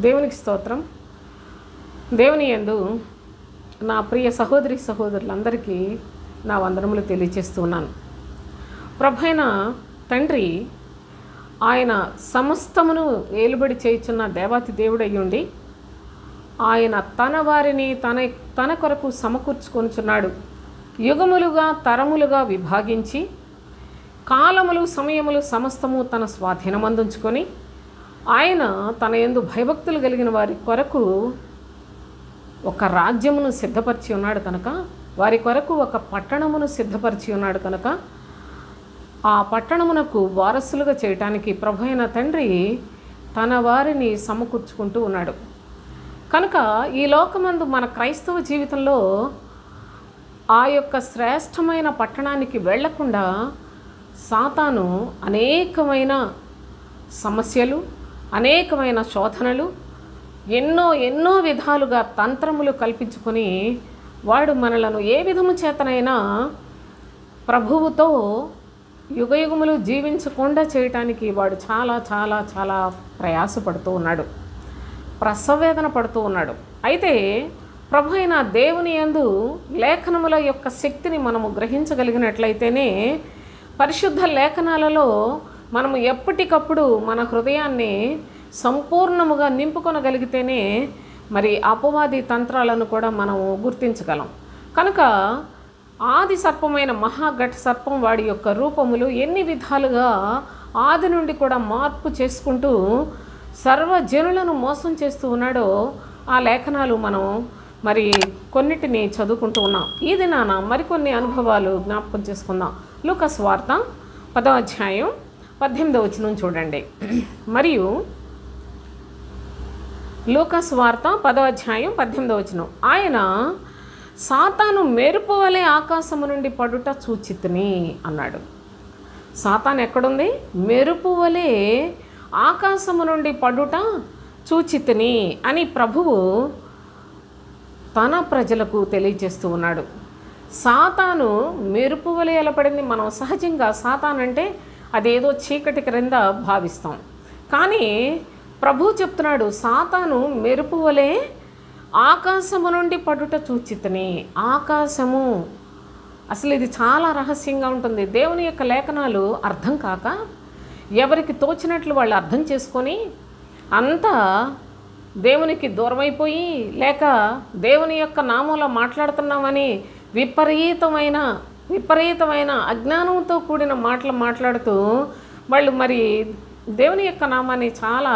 దేవునికి స్తోత్రం. దేవుని యందు నా ప్రియ సహోదరి సహోదరులందరికీ నా వందనములు తెలియజేస్తున్నాను. ప్రభువైన తండ్రి ఆయన సమస్తమును ఏలుబడి చేయుచున్న దేవాతి దేవుడయ్యుండి ఆయన తన వారిని తన కొరకు సమకూర్చుకొనుచున్నాడు. యుగములుగా తరములుగా విభాగించి కాలములు సమయములు సమస్తము తన స్వాధీనమందుంచుకొని ఆయన తన యందు భయభక్తులు కలిగిన వారి కొరకు ఒక రాజ్యమును సిద్ధపరిచి ఉన్నాడు కనుక, వారి కొరకు ఒక పట్టణమును సిద్ధపరిచి ఉన్నాడు కనుక, ఆ పట్టణమునకు వారసులుగా చేయటానికి ప్రభువైన తండ్రి తన వారిని సమకూర్చుకుంటూ ఉన్నాడు. కనుక ఈ లోకమందు మన క్రైస్తవ జీవితంలో ఆ యొక్క శ్రేష్టమైన పట్టణానికి వెళ్లకుండా సాతాను అనేకమైన సమస్యలు, అనేకమైన శోధనలు, ఎన్నో విధాలుగా తంత్రములు కల్పించుకొని వాడు మనలను ఏ విధము చేతనైనా ప్రభువుతో యుగయుగములు జీవించకుండా చేయటానికి వాడు చాలా చాలా చాలా ప్రయాసపడుతూ ఉన్నాడు, ప్రసవేదన పడుతూ ఉన్నాడు. అయితే ప్రభు అయిన దేవుని యందు లేఖనముల యొక్క శక్తిని మనము గ్రహించగలిగినట్లయితేనే, పరిశుద్ధ లేఖనాలలో మనము ఎప్పటికప్పుడు మన హృదయాన్ని సంపూర్ణముగా నింపుకొనగలిగితేనే మరి అపవాది తంత్రాలను కూడా మనము గుర్తించగలం. కనుక ఆది సర్పమైన మహాఘట సర్పం వాడి యొక్క రూపములు ఎన్ని విధాలుగా ఆది నుండి కూడా మార్పు చేసుకుంటూ సర్వజనులను మోసం చేస్తూ ఉన్నాడో ఆ లేఖనాలు మనం మరి కొన్నిటిని చదువుకుంటూ ఉన్నాం. ఈ దినాన మరికొన్ని అనుభవాలు జ్ఞాపకం చేసుకుందాం. లూకా సువార్త 10వ అధ్యాయం 18వ వచనం చూడండి. మరియు లూకా సువార్త 10వ అధ్యాయం 18వ వచనం, ఆయన సాతాను మెరుపు వలె ఆకాశము నుండి పడుట చూచితిని అన్నాడు. సాతాను ఎక్కడుంది? మెరుపు వలె ఆకాశము నుండి పడుట చూచితిని అని ప్రభువు తన ప్రజలకు తెలియజేస్తూ ఉన్నాడు. సాతాను మెరుపు వలె ఎలా పడింది? మనం సహజంగా సాతాను అంటే అదేదో చీకటి క్రింద భావిస్తాం. కానీ ప్రభు చెప్తున్నాడు, సాతాను మెరుపు వలె ఆకాశము నుండి పడుట చూచితిని. ఆకాశము అసలు ఇది చాలా రహస్యంగా ఉంటుంది. దేవుని యొక్క లేఖనాలు అర్థం కాక ఎవరికి తోచినట్లు వాళ్ళు అర్థం చేసుకొని అంతా దేవునికి దూరమైపోయి, లేక దేవుని యొక్క నామంలో మాట్లాడుతున్నామని విపరీతమైన అజ్ఞానంతో కూడిన మాటలు మాట్లాడుతూ వాళ్ళు మరి దేవుని యొక్క నామాన్ని చాలా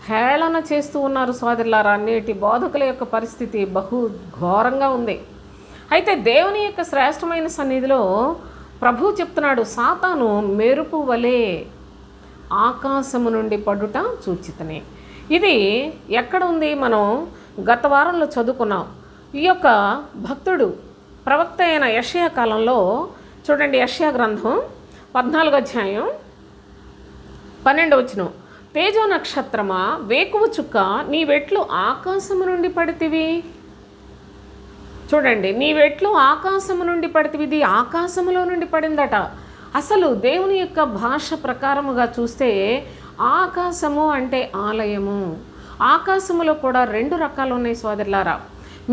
హేళన చేస్తూ ఉన్నారు. సోదరులారా, నేటి బోధకుల యొక్క పరిస్థితి బహు ఘోరంగా ఉంది. అయితే దేవుని యొక్క శ్రేష్టమైన సన్నిధిలో ప్రభు చెప్తున్నాడు, సాతాను మెరుపు వలె ఆకాశము నుండి పడుట చూచితనే. ఇది ఎక్కడ ఉంది? మనం గత వారంలో చదువుకున్నాం. ఈ యొక్క భక్తుడు ప్రవక్త అయిన యెషయా కాలంలో చూడండి, యెషయా గ్రంథం 14వ అధ్యాయం 12వ వచనం, తేజో నక్షత్రమా వేకువ చుక్క నీవెట్లు ఆకాశము నుండి పడితివి. చూడండి, నీవెట్లు ఆకాశము నుండి పడితివి. ఇది ఆకాశములో నుండి పడిందట. అసలు దేవుని యొక్క భాష ప్రకారముగా చూస్తే ఆకాశము అంటే ఆలయము. ఆకాశములో కూడా 2 రకాలు ఉన్నాయి సోదరులారా.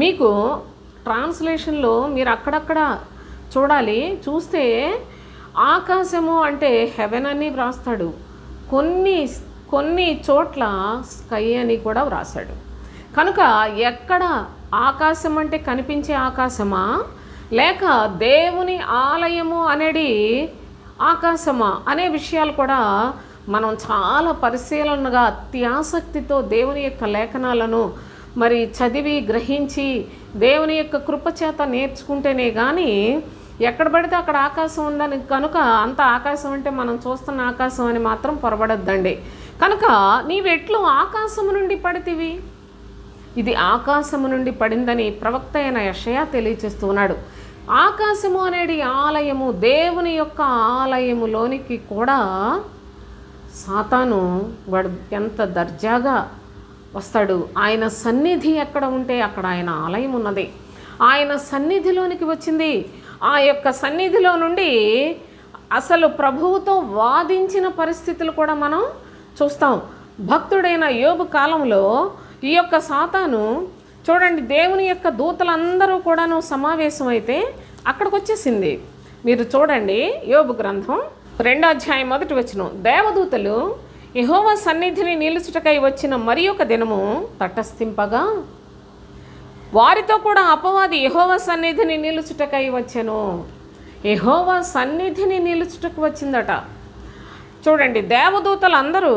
మీకు ట్రాన్స్లేషన్లో మీరు అక్కడక్కడ చూడాలి, చూస్తే ఆకాశము అంటే హెవెన్ అని వ్రాస్తాడు, కొన్ని చోట్ల స్కై అని కూడా వ్రాసాడు. కనుక ఎక్కడ ఆకాశం అంటే కనిపించే ఆకాశమా, లేక దేవుని ఆలయము అనేది ఆకాశమా అనే విషయాలు కూడా మనం చాలా పరిశీలనగా అత్యాసక్తితో దేవుని యొక్క లేఖనాలను మరి చదివి గ్రహించి దేవుని యొక్క కృపచేత నేర్చుకుంటేనే కానీ ఎక్కడ పడితే అక్కడ ఆకాశం ఉందని, కనుక అంత ఆకాశం అంటే మనం చూస్తున్న ఆకాశం అని మాత్రం పొరబడద్దండి. కనుక నీవెట్లు ఆకాశము నుండి పడితివి. ఇది ఆకాశము నుండి పడిందని ప్రవక్త అయిన యెషయా తెలియచేస్తూ ఉన్నాడు. ఆకాశము అనేది ఆలయము. దేవుని యొక్క ఆలయములోనికి కూడా సాతాను వాడు ఎంత దర్జాగా వస్తాడు. ఆయన సన్నిధి ఎక్కడ ఉంటే అక్కడ ఆయన ఆలయం ఉన్నది. ఆయన సన్నిధిలోనికి వచ్చింది. ఆ యొక్క సన్నిధిలో నుండి అసలు ప్రభువుతో వాదించిన పరిస్థితులు కూడా మనం చూస్తాం. భక్తుడైన యోబు కాలంలో ఈ యొక్క సాతాను చూడండి, దేవుని యొక్క దూతలందరూ కూడాను సమావేశమైతే అక్కడికి వచ్చేసింది. మీరు చూడండి, యోబు గ్రంథం 2వ అధ్యాయం 1వ వచనం. దేవదూతలు యెహోవా సన్నిధిని నిలుచుటకై వచ్చిన మరి ఒక దినము తటస్థింపగా వారితో కూడా అపవాది యెహోవా సన్నిధిని నిలుచుటకై వచ్చెను. యెహోవా సన్నిధిని నిలుచుటకు వచ్చిందట. చూడండి, దేవదూతలందరూ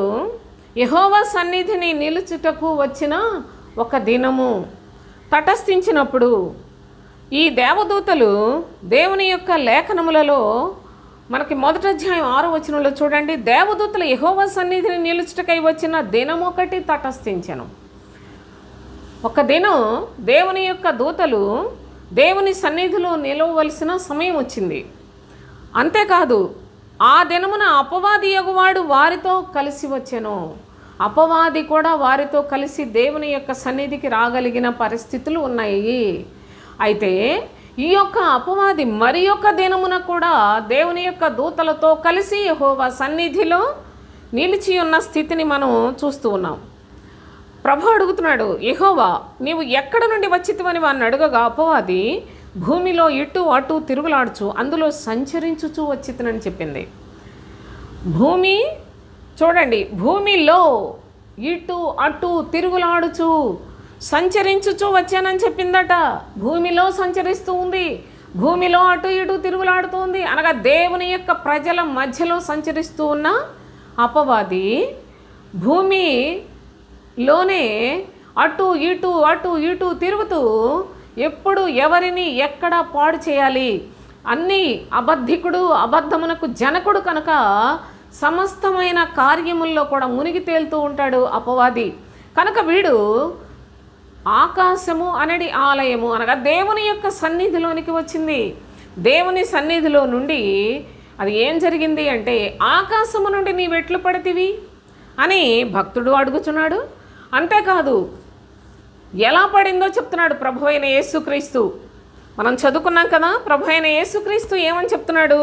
యెహోవా సన్నిధిని నిలుచుటకు వచ్చిన ఒక దినము తటస్థించినప్పుడు ఈ దేవదూతలు దేవుని యొక్క లేఖనములలో మనకి 1వ అధ్యాయం 6వ వచనంలో చూడండి, దేవదూతలు యెహోవా సన్నిధిని నిలుచుటకై వచ్చిన దినం ఒకటి తటస్థించెను. ఒక దినం దేవుని యొక్క దూతలు దేవుని సన్నిధిలో నిలవవలసిన సమయం వచ్చింది. అంతేకాదు, ఆ దినమున అపవాది యగువాడు వారితో కలిసి వచ్చెను. అపవాది కూడా వారితో కలిసి దేవుని యొక్క సన్నిధికి రాగలిగిన పరిస్థితులు ఉన్నాయి. అయితే ఈ యొక్క అపవాది మరి యొక్క దినమున కూడా దేవుని యొక్క దూతలతో కలిసి యెహోవా సన్నిధిలో నిలిచి ఉన్న స్థితిని మనం చూస్తూ ఉన్నాం. ప్రభు అడుగుతున్నాడు, యెహోవా నీవు ఎక్కడ నుండి వచ్చితివని వారిని అడగగా అపవాది భూమిలో ఇటు అటు తిరుగులాడుచు అందులో సంచరించుచూ వచ్చితనని చెప్పింది. భూమి చూడండి, భూమిలో ఇటు అటు తిరుగులాడుచు సంచరించుచూ వచ్చానని చెప్పిందట. భూమిలో సంచరిస్తూ ఉంది, భూమిలో అటు ఇటు తిరుగులాడుతూ ఉంది. అనగా దేవుని యొక్క ప్రజల మధ్యలో సంచరిస్తూ ఉన్న అపవాది భూమిలోనే అటు ఇటు తిరుగుతూ ఎప్పుడు ఎవరిని ఎక్కడ పాడు చేయాలి, అన్నీ అబద్ధికుడు అబద్ధమునకు జనకుడు కనుక సమస్తమైన కార్యముల్లో కూడా మునిగి తేలుతూ ఉంటాడు అపవాది. కనుక వీడు ఆకాశము అనడి ఆలయము అనగా దేవుని యొక్క సన్నిధిలోనికి వచ్చింది. దేవుని సన్నిధిలో నుండి అది ఏం జరిగింది అంటే, ఆకాశము నుండి నీ వెట్లు పడితివి అని భక్తుడు అడుగుచున్నాడు. అంతేకాదు, ఎలా పడిందో చెప్తున్నాడు ప్రభు అయిన యేసుక్రీస్తు. మనం చదువుకున్నాం కదా, ప్రభు అయిన యేసుక్రీస్తు ఏమని చెప్తున్నాడు,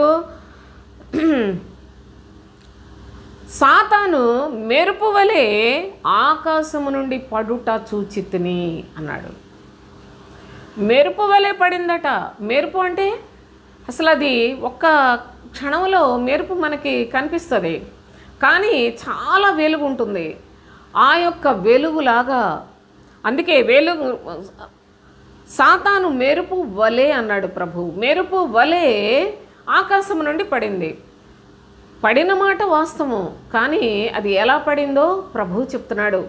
సాతాను మెరుపు వలె ఆకాశము నుండి పడుట చూచితిని అన్నాడు. మెరుపు వలె పడిందట. మెరుపు అంటే అసలు అది ఒక్క క్షణంలో మెరుపు మనకి కనిపిస్తుంది, కానీ చాలా వెలుగు ఉంటుంది. ఆ యొక్క వెలుగులాగా, అందుకే వెలుగు సాతాను మెరుపు వలె అన్నాడు ప్రభు. మెరుపు వలె ఆకాశం నుండి పడింది. పడిన మాట వాస్తవం, కానీ అది ఎలా పడిందో ప్రభు చెప్తున్నాడు.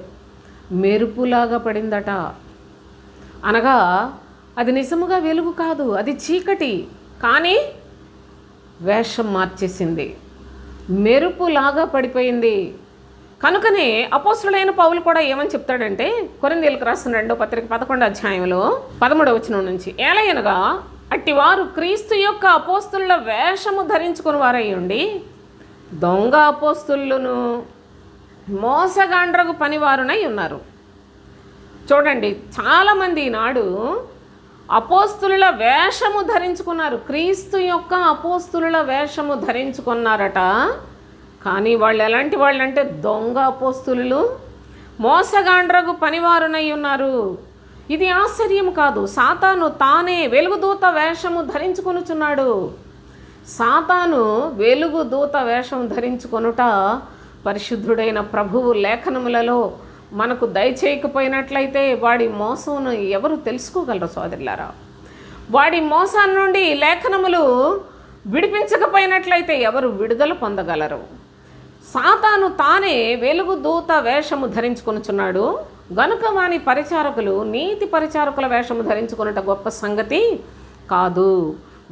మెరుపులాగా పడిందట. అనగా అది నిజముగా వెలుగు కాదు, అది చీకటి, కానీ వేషం మార్చేసింది, మెరుపులాగా పడిపోయింది. కనుకనే అపోస్తులైన పౌలు కూడా ఏమని చెప్తాడంటే, కొరింథీయులకు రాసిన 2వ పత్రిక 11వ అధ్యాయంలో 13వ వచనం నుంచి, ఏలయనగా అట్టివారు క్రీస్తు యొక్క అపోస్తుల వేషము ధరించుకుని వారై ఉండి దొంగ అపోస్తులను మోసగాండ్రగు పనివారునై ఉన్నారు. చూడండి, చాలామంది ఈనాడు అపోస్తుల వేషము ధరించుకున్నారు, క్రీస్తు యొక్క అపోస్తుల వేషము ధరించుకున్నారట. కానీ వాళ్ళు ఎలాంటి వాళ్ళు అంటే దొంగ అపోస్తులు, మోసగాండ్రగు పనివారునై ఉన్నారు. ఇది ఆశ్చర్యం కాదు. సాతాను తానే వెలుగుదూత వేషము ధరించుకొనుచున్నాడు. సాతాను వెలుగుదూత వేషం ధరించుకొనుట పరిశుద్ధుడైన ప్రభువు లేఖనములలో మనకు దయచేయకపోయినట్లయితే వాడి మోసమును ఎవరు తెలుసుకోగలరు సోదరులారా? వాడి మోసాన్ని నుండి లేఖనములు విడిపించకపోయినట్లయితే ఎవరు విడుదల పొందగలరు? సాతాను తానే వెలుగుదూత వేషము ధరించుకొనుచున్నాడు గనుక వాని పరిచారకులు నీతి పరిచారకుల వేషము ధరించుకొనుట గొప్ప సంగతి కాదు.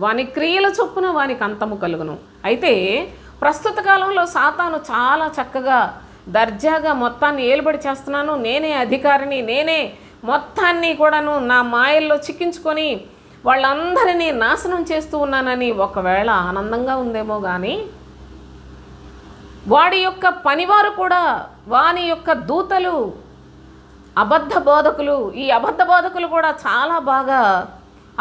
వాని క్రియల చొప్పున వానికి అంతము కలుగును. అయితే ప్రస్తుత కాలంలో సాతాను చాలా చక్కగా దర్జాగా మొత్తాన్ని ఏలుబడి చేస్తున్నాను, నేనే అధికారిని, నేనే మొత్తాన్ని కూడాను నా మాయల్లో చిక్కించుకొని వాళ్ళందరినీ నాశనం చేస్తూ ఉన్నానని ఒకవేళ ఆనందంగా ఉందేమో కానీ, వాడి యొక్క పనివారు కూడా, వాని యొక్క దూతలు, అబద్ధ బోధకులు, ఈ అబద్ధ బోధకులు కూడా చాలా బాగా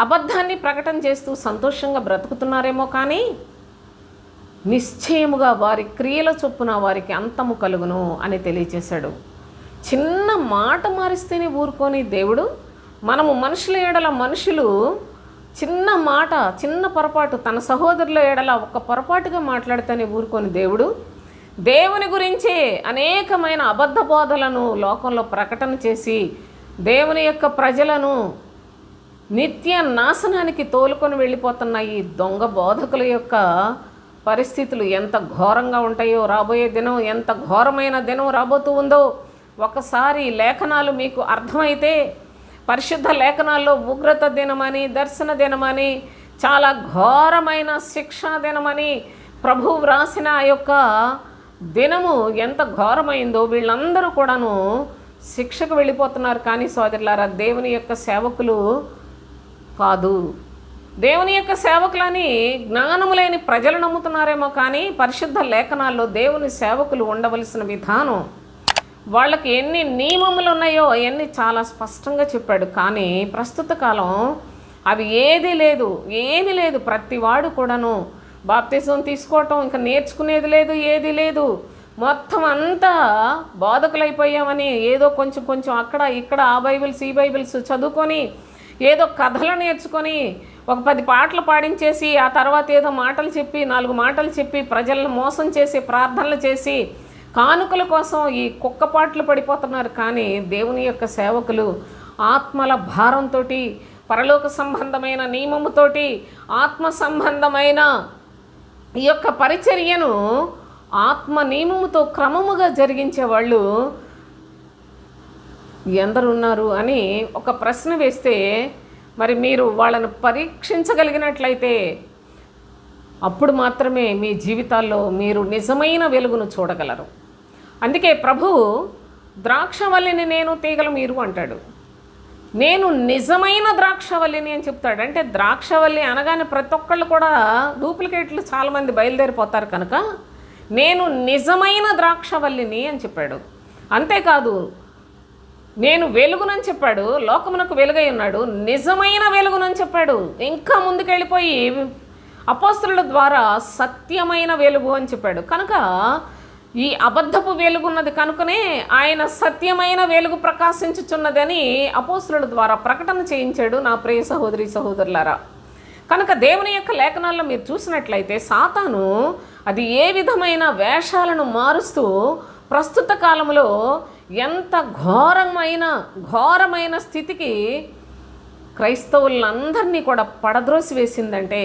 అబద్ధాన్ని ప్రకటన చేస్తూ సంతోషంగా బ్రతుకుతున్నారేమో కానీ నిశ్చయముగా వారి క్రియల చొప్పున వారికి అంతము కలుగును అని తెలియచేశాడు. చిన్న మాట మారిస్తేనే ఊరుకొని దేవుడు, మనము మనుషుల ఎడల మనుషులు చిన్న మాట, చిన్న పొరపాటు, తన సహోదరుల ఎడల ఒక పొరపాటుగా మాట్లాడితేనే ఊరుకొని దేవుడు దేవుని గురించే అనేకమైన అబద్ధ బోధలను లోకంలో ప్రకటన చేసి దేవుని యొక్క ప్రజలను నిత్య నాశనానికి తోలుకొని వెళ్ళిపోతున్న ఈ దొంగ బోధకుల యొక్క పరిస్థితులు ఎంత ఘోరంగా ఉంటాయో, రాబోయే దినం ఎంత ఘోరమైన దినం రాబోతూ ఉందో ఒకసారి లేఖనాలు మీకు అర్థమైతే, పరిశుద్ధ లేఖనాల్లో ఉగ్రత దినమని, దర్శన దినమని, చాలా ఘోరమైన శిక్షా దినమని ప్రభువు వ్రాసిన ఆ యొక్క దినము ఎంత ఘోరమైందో వీళ్ళందరూ కూడాను శిక్షకు వెళ్ళిపోతున్నారు. కానీ సోదరులారా, దేవుని యొక్క సేవకులు కాదు. దేవుని యొక్క సేవకులని జ్ఞానము లేని ప్రజలు నమ్ముతున్నారేమో, కానీ పరిశుద్ధ లేఖనాల్లో దేవుని సేవకులు ఉండవలసిన విధానం, వాళ్ళకి ఎన్ని నియమములు ఉన్నాయో అవన్నీ చాలా స్పష్టంగా చెప్పాడు. కానీ ప్రస్తుత కాలం అవి ఏమీ లేదు. ప్రతివాడు కూడాను బాప్తిజం తీసుకోవటం, ఇంకా నేర్చుకునేది లేదు, ఏది లేదు. మొత్తం అంతా బోధకులైపోయామని ఏదో కొంచెం అక్కడ ఇక్కడ ఆ బైబిల్స్ ఈ బైబిల్స్ చదువుకొని, ఏదో కథలు నేర్చుకొని, ఒక 10 పాటలు పాడించేసి ఆ తర్వాత ఏదో మాటలు చెప్పి 4 మాటలు చెప్పి ప్రజలను మోసం చేసి ప్రార్థనలు చేసి కానుకల కోసం ఈ కుక్కపాట్లు పడిపోతున్నారు. కానీ దేవుని యొక్క సేవకులు ఆత్మల భారంతో, పరలోక సంబంధమైన నియమముతోటి, ఆత్మ సంబంధమైన ఈ యొక్క పరిచర్యను ఆత్మ నియమముతో క్రమముగా జరిగించే వాళ్ళు ఎందరున్నారు అని ఒక ప్రశ్న వేస్తే, మరి మీరు వాళ్ళను పరీక్షించగలిగినట్లయితే అప్పుడు మాత్రమే మీ జీవితాల్లో మీరు నిజమైన వెలుగును చూడగలరు. అందుకే ప్రభువు ద్రాక్షవల్లిని నేను, తీగలు మీరు అంటాడు. నేను నిజమైన ద్రాక్షవల్లిని అని చెప్తాడు. అంటే ద్రాక్షవల్లి అనగానే ప్రతి ఒక్కళ్ళు కూడా డూప్లికేట్లు చాలామంది బయలుదేరిపోతారు కనుక నేను నిజమైన ద్రాక్షవల్లిని అని చెప్పాడు. అంతేకాదు, నేను వెలుగునని చెప్పాడు, లోకమునకు వెలుగై ఉన్నాడు, నిజమైన వెలుగునని చెప్పాడు. ఇంకా ముందుకెళ్ళిపోయి అపోస్తలుల ద్వారా సత్యమైన వెలుగు అని చెప్పాడు. కనుక ఈ అబద్ధపు వెలుగున్నది కనుకనే ఆయన సత్యమైన వెలుగు ప్రకాశించుచున్నదని అపోస్తలుల ద్వారా ప్రకటన చేయించాడు. నా ప్రియ సహోదరి సహోదరులారా, కనుక దేవుని యొక్క లేఖనాల్లో మీరు చూసినట్లయితే సాతాను అది ఏ విధమైన వేషాలను మారుస్తూ ప్రస్తుత కాలంలో ఎంత ఘోరమైన స్థితికి క్రైస్తవులందరినీ కూడా పడద్రోసి వేసిందంటే,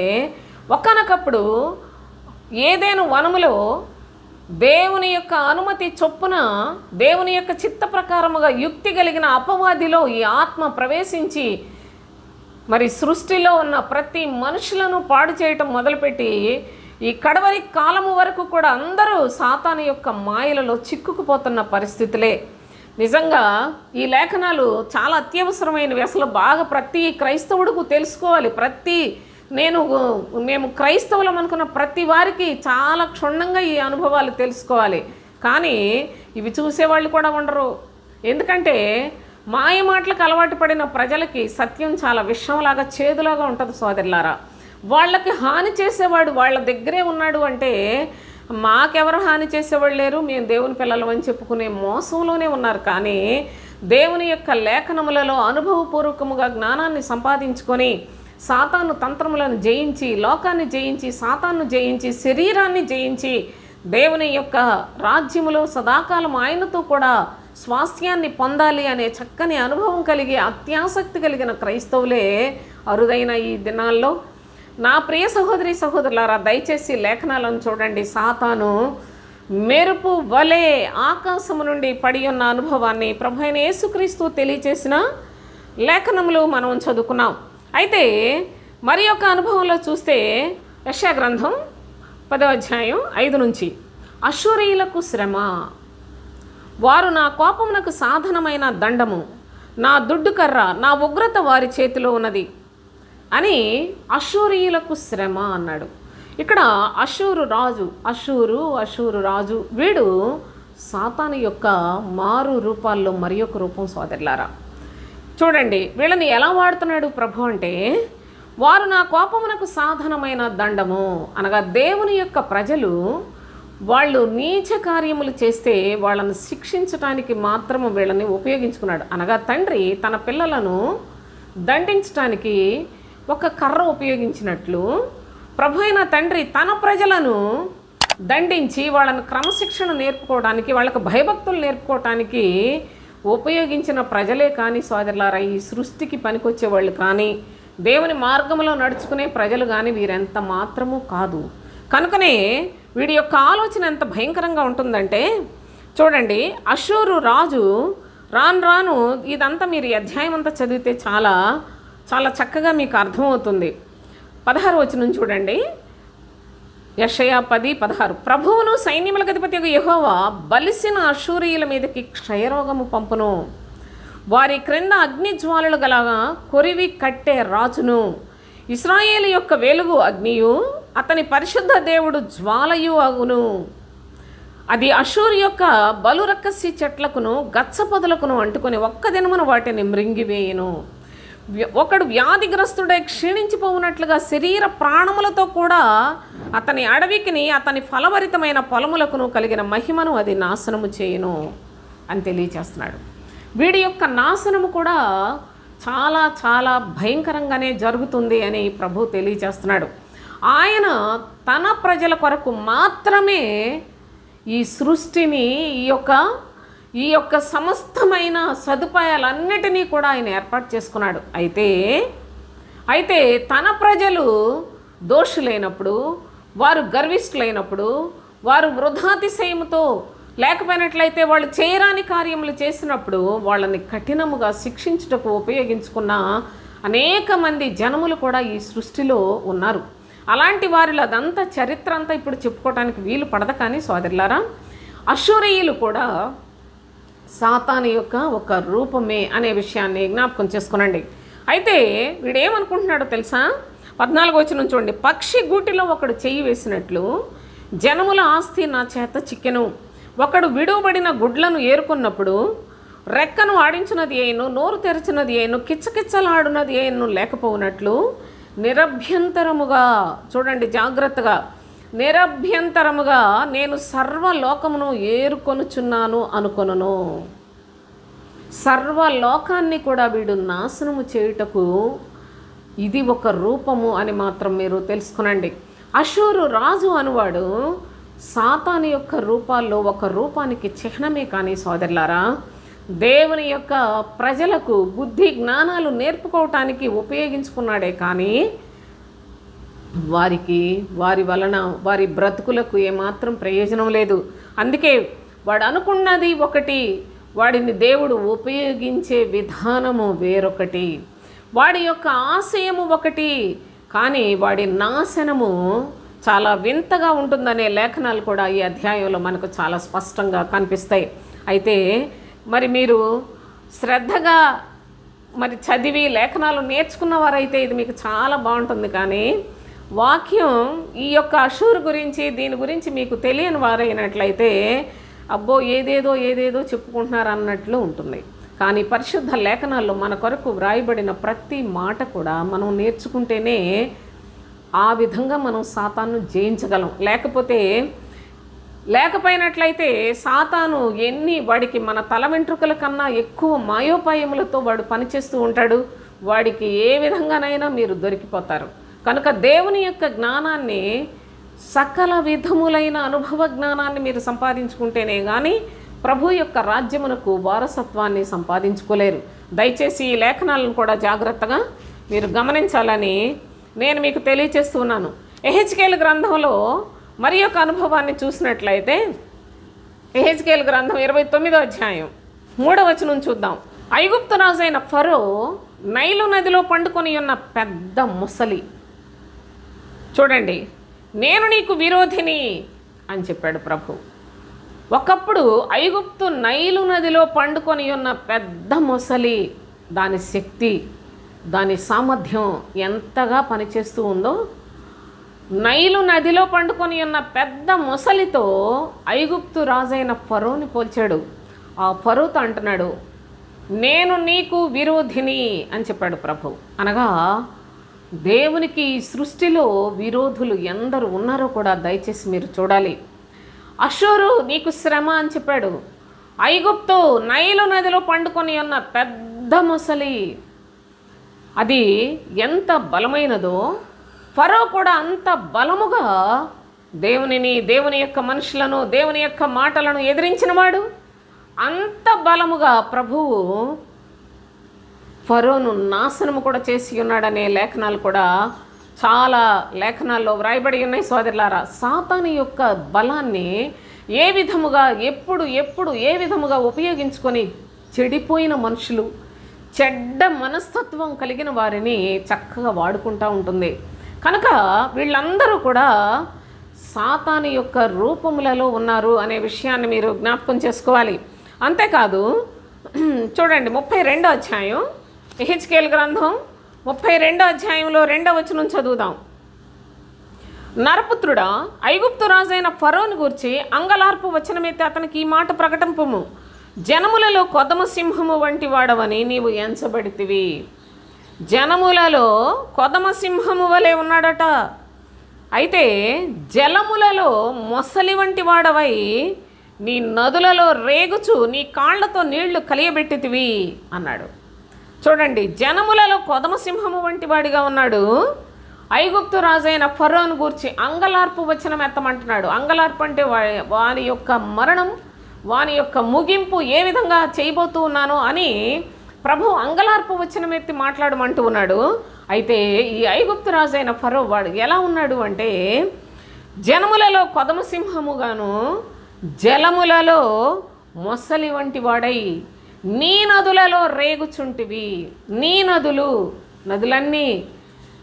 ఒకానొకప్పుడు ఏదైనా వనములో దేవుని యొక్క అనుమతి చొప్పున, దేవుని యొక్క చిత్త ప్రకారముగా యుక్తి కలిగిన అపవాదిలో ఈ ఆత్మ ప్రవేశించి మరి సృష్టిలో ఉన్న ప్రతి మనుషులను పాడు చేయటం మొదలుపెట్టి ఈ కడవరి కాలము వరకు కూడా అందరూ సాతాను యొక్క మాయలలో చిక్కుకుపోతున్న పరిస్థితులే. నిజంగా ఈ లేఖనాలు చాలా అత్యవసరమైనవి. అసలు బాగా ప్రతి క్రైస్తవుడికి తెలుసుకోవాలి. మేము క్రైస్తవులం అనుకున్న ప్రతి వారికి చాలా క్షుణ్ణంగా ఈ అనుభవాలు తెలుసుకోవాలి. కానీ ఇవి చూసేవాళ్ళు కూడా ఉండరు. ఎందుకంటే మాయ మాటలకు అలవాటు పడిన ప్రజలకి సత్యం చాలా విషంలాగా, చేదులాగా ఉంటుంది సోదరులారా. వాళ్ళకి హాని చేసేవాడు వాళ్ళ దగ్గరే ఉన్నాడు అంటే, మాకెవరు హాని చేసేవాళ్ళు లేరు, మేము దేవుని పిల్లలం అని చెప్పుకునే మోసంలోనే ఉన్నారు. కానీ దేవుని యొక్క లేఖనములలో అనుభవపూర్వకముగా జ్ఞానాన్ని సంపాదించుకొని సాతాను తంత్రములను జయించి, లోకాన్ని జయించి, సాతాను జయించి, శరీరాన్ని జయించి దేవుని యొక్క రాజ్యములో సదాకాలం ఆయనతో కూడా స్వాస్థ్యాన్ని పొందాలి అనే చక్కని అనుభవం కలిగి అత్యాసక్తి కలిగిన క్రైస్తవులే అరుదైన ఈ దినాల్లో. నా ప్రియ సహోదరి సహోదరులారా, దయచేసి లేఖనాలను చూడండి. సాతాను మెరుపు వలె ఆకాశము నుండి పడి ఉన్న అనుభవాన్ని ప్రభు అయిన యేసుక్రీస్తు తెలియచేసిన లేఖనములు మనం చదువుకున్నాం. అయితే మరి యొక్క అనుభవంలో చూస్తే యెషయా గ్రంథం 10వ అధ్యాయం 5 నుంచి, అష్షూరీయులకు శ్రమ, వారు నా కోపమునకు సాధనమైన దండము, నా దుడ్డు కర్ర, నా ఉగ్రత వారి చేతిలో ఉన్నది అని అష్షూరీయులకు శ్రమ అన్నాడు. ఇక్కడ అష్షూరు రాజు వీడు సాతాను యొక్క మారు రూపాల్లో మరి ఒక రూపం సోదరులారా. చూడండి వీళ్ళని ఎలా వాడుతున్నాడు ప్రభు అంటే, వారు నా కోపమునకు సాధనమైన దండము. అనగా దేవుని యొక్క ప్రజలు వాళ్ళు నీచ కార్యములు చేస్తే వాళ్ళని శిక్షించటానికి మాత్రము వీళ్ళని ఉపయోగించుకున్నాడు. అనగా తండ్రి తన పిల్లలను దండించటానికి ఒక కర్ర ఉపయోగించినట్లు ప్రభు అయిన తండ్రి తన ప్రజలను దండించి వాళ్ళని క్రమశిక్షణ నేర్పుకోవడానికి, వాళ్ళకు భయభక్తులు నేర్పుకోవటానికి ఉపయోగించిన ప్రజలే కానీ సోదరులారా, ఈ సృష్టికి పనికొచ్చేవాళ్ళు కానీ, దేవుని మార్గంలో నడుచుకునే ప్రజలు కానీ వీరెంత మాత్రము కాదు. కనుకనే వీడి యొక్క ఆలోచన ఎంత భయంకరంగా ఉంటుందంటే చూడండి, అషూరు రాజు రాను రాను ఇదంతా మీరు ఈ అధ్యాయం అంతా చదివితే చాలా చాలా చక్కగా మీకు అర్థమవుతుంది. 16 వచనం చూడండి, యెషయా 10:16. ప్రభువును సైన్యములకు అధిపతియగు యెహోవా బలిసిన అషూరీయుల మీదకి క్షయరోగము పంపును, వారి క్రింద అగ్ని జ్వాలలు గలగా కొరివి కట్టే రాజును, ఇశ్రాయేలు యొక్క వెలుగు అగ్నియు అతని పరిశుద్ధ దేవుడు జ్వాలయు అగును. అది అషూరు యొక్క బలురక్కసి చెట్లకును గచ్చ పొదలకును అంటుకొని ఒక్క దినమున వాటిని మృంగివేయును. ఒకడు వ్యాధిగ్రస్తుడై క్షీణించిపోవునట్లుగా శరీర ప్రాణములతో కూడా అతని అడవికిని అతని ఫలభరితమైన పొలములకును కలిగిన మహిమను అది నాశనము చేయును అని తెలియచేస్తున్నాడు. వీడి యొక్క నాశనము కూడా చాలా చాలా భయంకరంగానే జరుగుతుంది అని ప్రభు తెలియచేస్తున్నాడు. ఆయన తన ప్రజల కొరకు మాత్రమే ఈ సృష్టిని, ఈ యొక్క సమస్తమైన సదుపాయాలన్నిటినీ కూడా ఆయన ఏర్పాటు చేసుకున్నాడు. అయితే తన ప్రజలు దోషులైనప్పుడు, వారు గర్విష్ఠులైనప్పుడు, వారు వృధాతిశయముతో లేకపోయినట్లయితే వాళ్ళు చేయరాని కార్యములు చేసినప్పుడు వాళ్ళని కఠినముగా శిక్షించుటకు ఉపయోగించుకున్న అనేక మంది జనములు కూడా ఈ సృష్టిలో ఉన్నారు. అలాంటి వారిలో అదంతా చరిత్ర అంతా ఇప్పుడు చెప్పుకోవడానికి వీలు పడదు. కానీ సోదరులారా, అషూరీయులు కూడా సాతాను యొక్క ఒక రూపమే అనే విషయాన్ని జ్ఞాపకం చేసుకునండి. అయితే వీడేమనుకుంటున్నాడో తెలుసా? 14 వచనం చూడండి, పక్షి గూటిలో ఒకడు చెయ్యి వేసినట్లు జనముల ఆస్తి నా చేత చిక్కెను. ఒకడు విడువబడిన గుడ్లను ఏరుకున్నప్పుడు రెక్కను ఆడించినది ఏను, నోరు తెరచినది ఏను, కిచ్చకిచ్చలాడునది ఏను లేకపోవునట్లు నిరభ్యంతరముగా, చూడండి జాగ్రత్తగా, నిరభ్యంతరముగా నేను సర్వలోకమును ఏరుకొనుచున్నాను అనుకొనును. సర్వలోకాన్ని కూడా వీడు నాశనము చేయుటకు ఇది ఒక రూపము అని మాత్రం మీరు తెలుసుకునండి. అషూరు రాజు అనువాడు సాతాను యొక్క రూపాల్లో ఒక రూపానికి చిహ్నమే. కానీ సోదరులారా, దేవుని యొక్క ప్రజలకు బుద్ధి జ్ఞానాలు నేర్పుకోవటానికి ఉపయోగించుకున్నాడే కానీ వారి వలన వారి బ్రతుకులకు ఏమాత్రం ప్రయోజనం లేదు. అందుకే వాడు అనుకున్నది ఒకటి, వాడిని దేవుడు ఉపయోగించే విధానము వేరొకటి, వాడి యొక్క ఆశయము ఒకటి, కానీ వాడి నాశనము చాలా వింతగా ఉంటుందనే లేఖనాలు కూడా ఈ అధ్యాయంలో మనకు చాలా స్పష్టంగా కనిపిస్తాయి. అయితే మరి మీరు శ్రద్ధగా చదివి లేఖనాలు నేర్చుకున్న వారైతే ఇది మీకు చాలా బాగుంటుంది. కానీ వాక్యం ఈ యొక్క అషూరు గురించి, దీని గురించి మీకు తెలియని వారైనట్లయితే అబ్బో ఏదేదో చెప్పుకుంటున్నారు అన్నట్లు ఉంటుంది. కానీ పరిశుద్ధ లేఖనాల్లో మన కొరకు వ్రాయబడిన ప్రతి మాట కూడా మనం నేర్చుకుంటేనే ఆ విధంగా మనం సాతాను జయించగలం. లేకపోయినట్లయితే సాతాను వాడికి మన తల వెంట్రుకల కన్నా ఎక్కువ మాయోపాయములతో వాడు పనిచేస్తూ ఉంటాడు. వాడికి ఏ విధంగానైనా మీరు దొరికిపోతారు. కనుక దేవుని యొక్క జ్ఞానాన్ని, సకల విధములైన అనుభవ జ్ఞానాన్ని మీరు సంపాదించుకుంటేనే కానీ ప్రభు యొక్క రాజ్యమునకు వారసత్వాన్ని సంపాదించుకోలేరు. దయచేసి ఈ లేఖనాలను కూడా జాగ్రత్తగా మీరు గమనించాలని నేను మీకు తెలియచేస్తున్నాను. యెహెజ్కేలు గ్రంథంలో మరి యొక్క అనుభవాన్ని చూసినట్లయితే యెహెజ్కేలు గ్రంథం 29వ అధ్యాయం 3వ వచనం చూద్దాం. ఐగుప్తు రాజైన ఫరో నైలు నదిలో పండుకొని ఉన్న పెద్ద ముసలి, చూడండి, నేను నీకు విరోధిని అని చెప్పాడు ప్రభు. ఒకప్పుడు ఐగుప్తు నైలు నదిలో పండుకొని ఉన్న పెద్ద ముసలి, దాని శక్తి, దాని సామర్థ్యం ఎంతగా పనిచేస్తూ ఉందో, నైలు నదిలో పండుకొని ఉన్న పెద్ద ముసలితో ఐగుప్తు రాజైన ఫరోని పోల్చాడు. ఆ ఫరోతో అంటున్నాడు, నేను నీకు విరోధిని అని చెప్పాడు ప్రభు. అనగా దేవునికి ఈ సృష్టిలో విరోధులు ఎందరు ఉన్నారో కూడా దయచేసి మీరు చూడాలి. అషూరు నీకు శ్రమ అని చెప్పాడు. ఐగుప్తు నైలు నదిలో పండుకొని ఉన్న పెద్ద మొసలి, అది ఎంత బలమైనదో ఫరో కూడా అంత బలముగా దేవుని యొక్క మనుషులను, దేవుని యొక్క మాటలను ఎదిరించినవాడు. అంత బలముగా ప్రభువు ఫరోను నాశనము కూడా చేసి ఉన్నాడనే లేఖనాలు కూడా చాలా లేఖనాల్లో వ్రాయబడి ఉన్నాయి సోదరులారా. సాతాను యొక్క బలాన్ని ఏ విధముగా ఎప్పుడు ఏ విధముగా ఉపయోగించుకొని చెడిపోయిన మనుషులు, చెడ్డ మనస్తత్వం కలిగిన వారిని చక్కగా వాడుకుంటూ ఉంటుంది. కనుక వీళ్ళందరూ కూడా సాతాను యొక్క రూపములలో ఉన్నారు అనే విషయాన్ని మీరు జ్ఞాపకం చేసుకోవాలి. అంతేకాదు చూడండి 32వ అధ్యాయం యెహెజ్కేలు గ్రంథం 32వ అధ్యాయంలో 2వ వచనం చదువుదాం. నరపుత్రుడా, ఐగుప్తు రాజైన ఫరోను గూర్చి అంగలార్పు వచనమైతే అతనికి ఈ మాట ప్రకటింపుము. జనములలో కొదమ సింహము వంటి వాడవని నీవు ఎంచబడితివి. జనములలో కొదమ సింహము వలె ఉన్నాడట. అయితే జలములలో మొసలి వంటి వాడవై నీ నదులలో రేగుచు నీ కాళ్లతో నీళ్లు కలియబెట్టితివి అన్నాడు. చూడండి, జనములలో కొదమ సింహము వంటి వాడిగా ఉన్నాడు. ఐగుప్తు రాజైన ఫరోను గూర్చి అంగలార్పు వచనం ఎత్తమంటున్నాడు. అంగలార్పు అంటే వాని యొక్క మరణం, వాని యొక్క ముగింపు ఏ విధంగా చేయబోతూ ఉన్నానో అని ప్రభు అంగలార్పు వచనం ఎత్తి మాట్లాడమంటూ ఉన్నాడు. అయితే ఈ ఐగుప్తు రాజైన ఫరో వాడు ఎలా ఉన్నాడు అంటే, జనములలో కొదమ సింహముగాను జలములలో మొసలి వంటి వాడై నీ నదులలో రేగుచుంటివి. నీ నదులన్నీ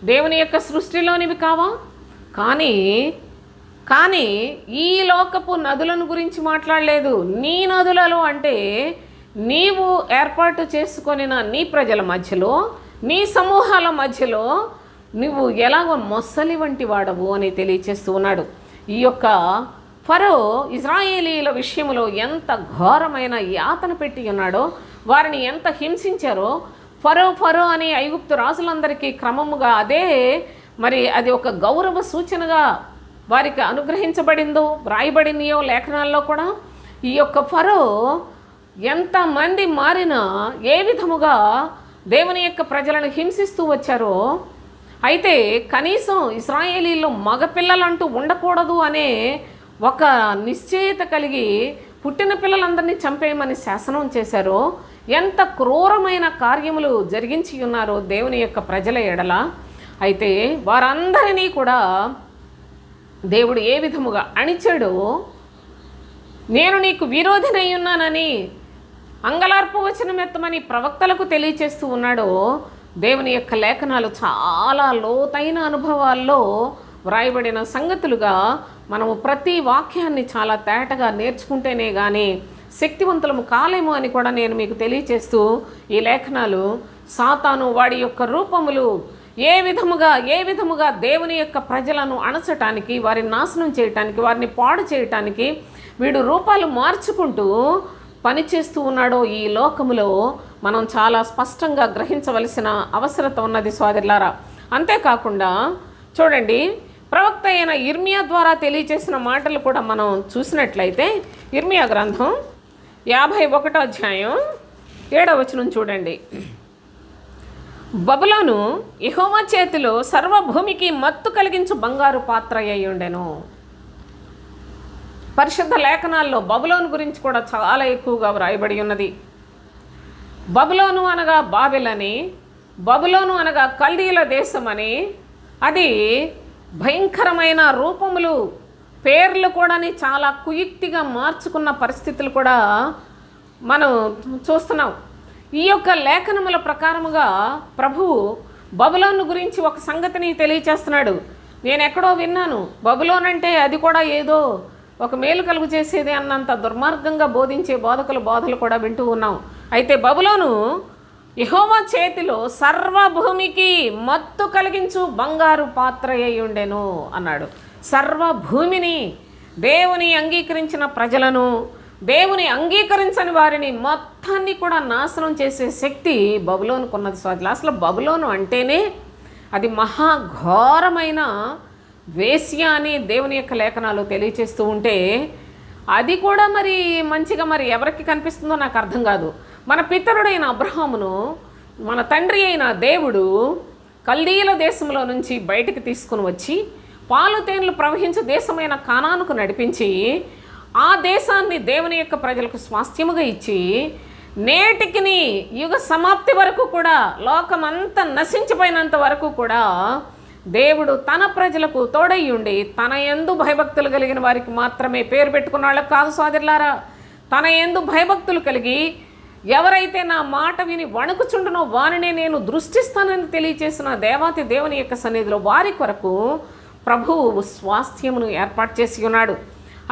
దేవుని యొక్క సృష్టిలోనివి కావా? కానీ ఈ లోకపు నదులను గురించి మాట్లాడలేదు. నీ నదులలో అంటే నీవు ఏర్పాటు చేసుకొనిన నీ ప్రజల మధ్యలో, నీ సమూహాల మధ్యలో నువ్వు ఎలాగో మొసలి వంటి వాడవు అని తెలియచేస్తూ ఉన్నాడు. ఈ యొక్క ఫరో ఇజ్రాయేలీల విషయంలో ఎంత ఘోరమైన యాతన పెట్టి ఉన్నాడో, వారిని ఎంత హింసించారో, ఫరో అని ఐగుప్తు రాజులందరికీ క్రమముగా అదే మరి అది ఒక గౌరవ సూచనగా వారికి అనుగ్రహించబడిందో వ్రాయబడినయో లేఖనాల్లో కూడా. ఈ యొక్క ఫరో ఎంతమంది మారినా ఏ విధముగా దేవుని యొక్క ప్రజలను హింసిస్తూ వచ్చారో, అయితే కనీసం ఇశ్రాయేలీల్లో మగపిల్లలంటూ ఉండకూడదు అనే ఒక నిశ్చయత కలిగి పుట్టిన పిల్లలందరినీ చంపేయమని శాసనం చేశారో, ఎంత క్రూరమైన కార్యములు జరిగించి ఉన్నారో దేవుని యొక్క ప్రజల ఎడల. అయితే వారందరినీ కూడా దేవుడు ఏ విధముగా అణిచాడో, నేను నీకు విరోధినై ఉన్నానని అంగలార్పు వచనం ఎత్తమని ప్రవక్తలకు తెలియచేస్తూ ఉన్నాడో, దేవుని యొక్క లేఖనాలు చాలా లోతైన అనుభవాల్లో వ్రాయబడిన సంగతులుగా మనము ప్రతి వాక్యాన్ని చాలా తేటగా నేర్చుకుంటేనే కానీ శక్తివంతులము కాలేము అని కూడా నేను మీకు తెలియచేస్తూ, ఈ లేఖనాలు సాతాను వాడి యొక్క రూపములు ఏ విధముగా దేవుని యొక్క ప్రజలను అణచటానికి, వారిని నాశనం చేయటానికి, వారిని పాడు చేయటానికి వీడు రూపాలు మార్చుకుంటూ పనిచేస్తూ ఉన్నాడో ఈ లోకములో మనం చాలా స్పష్టంగా గ్రహించవలసిన అవసరత ఉన్నది సోదరులారా. అంతేకాకుండా చూడండి, ప్రవక్త అయిన ఇర్మియా ద్వారా తెలియచేసిన మాటలు కూడా మనం చూసినట్లయితే ఇర్మియా గ్రంథం 51వ అధ్యాయం 7వ వచనం చూడండి. బబులోను యెహోవా చేతిలో సర్వభూమికి మత్తు కలిగించు బంగారు పాత్ర అయి ఉండెను. పరిశుద్ధ లేఖనాల్లో బబులోను గురించి కూడా చాలా ఎక్కువగా వ్రాయబడి ఉన్నది. బబులోను అనగా బాబెల్ అని, బబులోను అనగా కల్దీల దేశమని, అది భయంకరమైన రూపములు, పేర్లు కూడా చాలా కుయుక్తిగా మార్చుకున్న పరిస్థితులు కూడా మనం చూస్తున్నాం. ఈ యొక్క లేఖనముల ప్రకారముగా ప్రభువు బబులోను గురించి ఒక సంగతిని తెలియచేస్తున్నాడు. నేను ఎక్కడో విన్నాను, బబులోన్ అంటే అది కూడా ఏదో ఒక మేలు కలుగు చేసేది అన్నంత దుర్మార్గంగా బోధించే బోధలు కూడా వింటూ ఉన్నాం. అయితే బబులోను యెహోవా చేతిలో సర్వభూమికి మత్తు కలిగించు బంగారు పాత్ర అయి ఉండెను అన్నాడు. సర్వభూమిని, దేవుని అంగీకరించిన ప్రజలను, దేవుని అంగీకరించని వారిని మొత్తాన్ని కూడా నాశనం చేసే శక్తి బబులోనుకు ఉన్నది సోదరులు. అసలు బబులోను అంటేనే అది మహాఘోరమైన వేశ్య అని దేవుని యొక్క లేఖనాలు తెలియచేస్తూ ఉంటే అది కూడా మరి మంచిగా మరి ఎవరికి కనిపిస్తుందో నాకు అర్థం కాదు. మన పితరుడైన అబ్రహామును మన తండ్రి అయిన దేవుడు కల్దీల దేశంలో నుంచి బయటికి తీసుకుని వచ్చి పాలు తేనెలు ప్రవహించే దేశమైన కానానుకు నడిపించి ఆ దేశాన్ని దేవుని యొక్క ప్రజలకు స్వాస్థ్యముగా ఇచ్చి నేటికిని యుగ సమాప్తి వరకు కూడా లోకమంతా నశించిపోయినంత వరకు కూడా దేవుడు తన ప్రజలకు తోడై ఉండి తన యందు భయభక్తులు కలిగిన వారికి మాత్రమే పేరు పెట్టుకున్న వాళ్ళకి కాదు సోదరులారా, తన యందు భయభక్తులు కలిగి ఎవరైతే నా మాట విని వణుకుచుండునో వారిని నేను దృష్టిస్తానని తెలియచేసిన దేవాతి దేవుని యొక్క సన్నిధిలో వారి కొరకు ప్రభువు స్వాస్థ్యమును ఏర్పాటు చేసి ఉన్నాడు.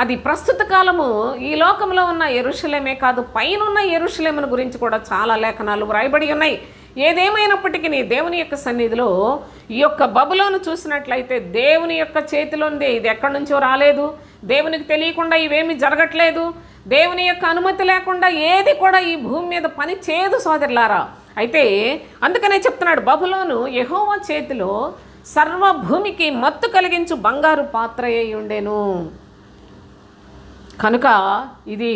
అది ప్రస్తుత కాలము ఈ లోకంలో ఉన్న యెరూషలేమే కాదు, పైనున్న యెరూషలేమును గురించి కూడా చాలా లేఖనాలు వ్రాయబడి ఉన్నాయి. ఏదేమైనప్పటికీ దేవుని యొక్క సన్నిధిలో ఈ యొక్క బబులోను చూసినట్లయితే దేవుని యొక్క చేతిలోందే, ఇది ఎక్కడి నుంచో రాలేదు, దేవునికి తెలియకుండా ఇవేమీ జరగట్లేదు, దేవుని యొక్క అనుమతి లేకుండా ఏది కూడా ఈ భూమి మీద పని చేయదు సోదరులారా. అయితే అందుకనే చెప్తున్నాడు, బబులోను యెహోవా చేతిలో సర్వభూమికి మత్తు కలిగించు బంగారు పాత్ర అయి ఉండెను. కనుక ఇది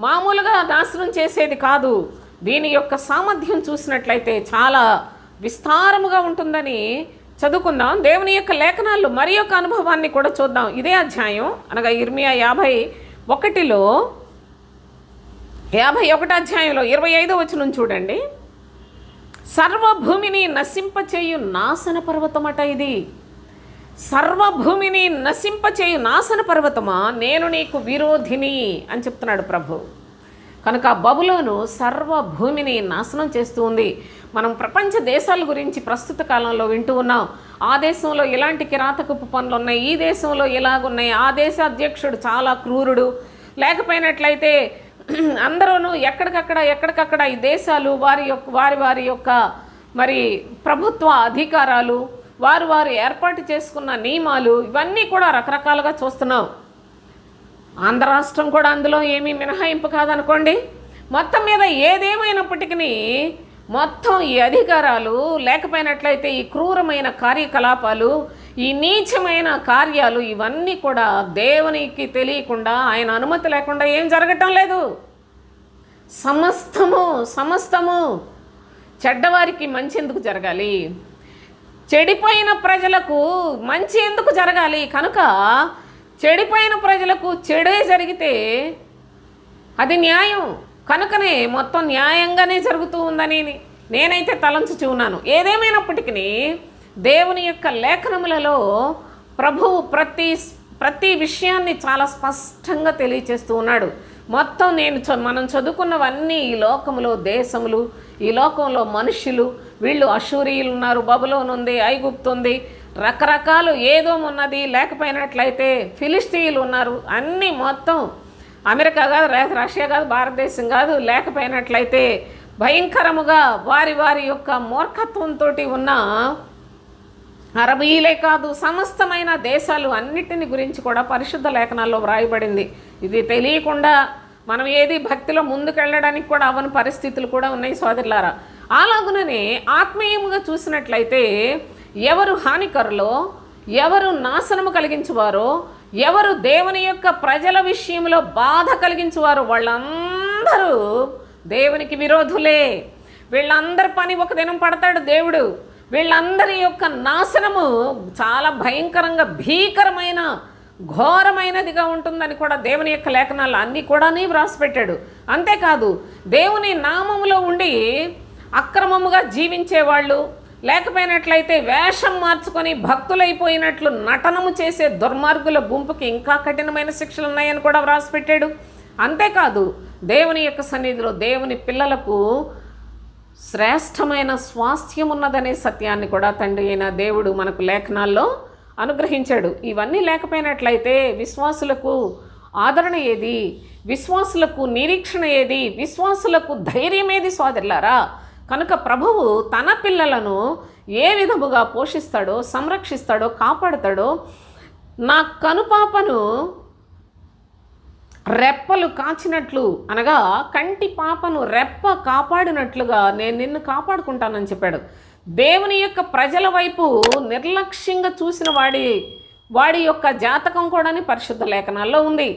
మామూలుగా నాశనం చేసేది కాదు. దీని యొక్క సామర్థ్యం చూసినట్లయితే చాలా విస్తారముగా ఉంటుందని చదువుకుందాం. దేవుని యొక్క లేఖనాల్లో మరి యొక్క అనుభవాన్ని కూడా చూద్దాం. ఇదే అధ్యాయం అనగా ఇర్మియా 51 అధ్యాయంలో 25వ వచనం చూడండి. సర్వభూమిని నశింపచేయు నాశన పర్వతమట ఇది. సర్వభూమిని నశింపచేయు నాశన పర్వతమా, నేను నీకు విరోధిని అని చెప్తున్నాడు ప్రభు. కనుక బబులోను సర్వభూమిని నాశనం చేస్తూ ఉంది. మనం ప్రపంచ దేశాల గురించి ప్రస్తుత కాలంలో వింటూ ఉన్నాం. ఆ దేశంలో ఇలాంటి కిరాతకపు పనులు ఉన్నాయి, ఈ దేశంలో ఇలాగున్నాయి, ఆ దేశ అధ్యక్షుడు చాలా క్రూరుడు, లేకపోయినట్లయితే అందరూను ఎక్కడికక్కడ ఈ దేశాలు వారి యొక్క మరి ప్రభుత్వ అధికారాలు, వారు ఏర్పాటు చేసుకున్న నియమాలు, ఇవన్నీ కూడా రకరకాలుగా చూస్తున్నాం. ఆంధ్ర రాష్ట్రం కూడా అందులో ఏమీ మినహాయింపు కాదనుకోండి. మొత్తం మీద ఏదేమైనప్పటికీ మొత్తం ఈ అధికారాలు లేకపోయినట్లయితే ఈ క్రూరమైన కార్యకలాపాలు, ఈ నీచమైన కార్యాలు, ఇవన్నీ కూడా దేవునికి తెలియకుండా, ఆయన అనుమతి లేకుండా ఏం జరగటం లేదు. సమస్తము చెడ్డవారికి మంచి ఎందుకు జరగాలి, చెడిపోయిన ప్రజలకు మంచి ఎందుకు జరగాలి? కనుక చెడిపోయిన ప్రజలకు చెడే జరిగితే అది న్యాయం. కనుకనే మొత్తం న్యాయంగానే జరుగుతూ ఉందని నేనైతే తలంచుచూ ఉన్నాను. ఏదేమైనప్పటికీ దేవుని యొక్క లేఖనములలో ప్రభువు ప్రతి విషయాన్ని చాలా స్పష్టంగా తెలియచేస్తూ ఉన్నాడు. మొత్తం మనం చదువుకున్నవన్నీ ఈ లోకంలో దేశములు, ఈ లోకంలో మనుష్యులు, వీళ్ళు అషూరీయులు ఉన్నారు, బబులోను ఉంది, ఐగుప్తు ఉంది, రకరకాలు ఏదో ఉన్నది, లేకపోయినట్లయితే ఫిలిస్తీయులు ఉన్నారు, అన్నీ మొత్తం అమెరికా కాదు, రష్యా కాదు, భారతదేశం కాదు, లేకపోయినట్లయితే భయంకరముగా వారి యొక్క మూర్ఖత్వంతో ఉన్న అరబీలే కాదు, సమస్తమైన దేశాలు అన్నిటిని గురించి కూడా పరిశుద్ధ లేఖనాల్లో వ్రాయబడింది. ఇది తెలియకుండా మనం ఏది భక్తిలో ముందుకెళ్ళడానికి కూడా అవని పరిస్థితులు కూడా ఉన్నాయి సోదరులారా. అలాగుననే ఆత్మీయముగా చూసినట్లయితే ఎవరు హానికరులో, ఎవరు నాశనము కలిగించువారో, ఎవరు దేవుని యొక్క ప్రజల విషయంలో బాధ కలిగించువారో వాళ్ళందరూ దేవునికి విరోధులే. వీళ్ళందరి పని ఒక దినం పడతాడు దేవుడు. వీళ్ళందరి యొక్క నాశనము చాలా భీకరమైన ఘోరమైనదిగా ఉంటుందని కూడా దేవుని యొక్క లేఖనాలు అన్నీ కూడా వ్రాసిపెట్టాడు. అంతేకాదు దేవుని నామములో ఉండి అక్రమముగా జీవించేవాళ్ళు, లేకపోయినట్లయితే వేషం మార్చుకొని భక్తులైపోయినట్లు నటనము చేసే దుర్మార్గుల గుంపుకి ఇంకా కఠినమైన శిక్షలు ఉన్నాయని కూడా వ్రాసిపెట్టాడు. అంతేకాదు దేవుని యొక్క సన్నిధిలో దేవుని పిల్లలకు శ్రేష్టమైన స్వాస్థ్యం ఉన్నదనే సత్యాన్ని కూడా తండ్రి అయిన దేవుడు మనకు లేఖనాల్లో అనుగ్రహించాడు. ఇవన్నీ లేకపోయినట్లయితే విశ్వాసులకు ఆదరణ ఏది, విశ్వాసులకు నిరీక్షణ ఏది, విశ్వాసులకు ధైర్యం ఏది సోదరులారా? కనుక ప్రభువు తన పిల్లలను ఏ విధముగా పోషిస్తాడో, సంరక్షిస్తాడో, కాపాడుతాడో, నా కనుపాపను రెప్పలు కాచినట్లు అనగా కంటి పాపను రెప్ప కాపాడినట్లుగా నేను నిన్ను కాపాడుకుంటానని చెప్పాడు. దేవుని యొక్క ప్రజల వైపు నిర్లక్ష్యంగా చూసిన వాడి యొక్క జాతకం కూడా పరిశుద్ధ లేఖనాల్లో ఉంది.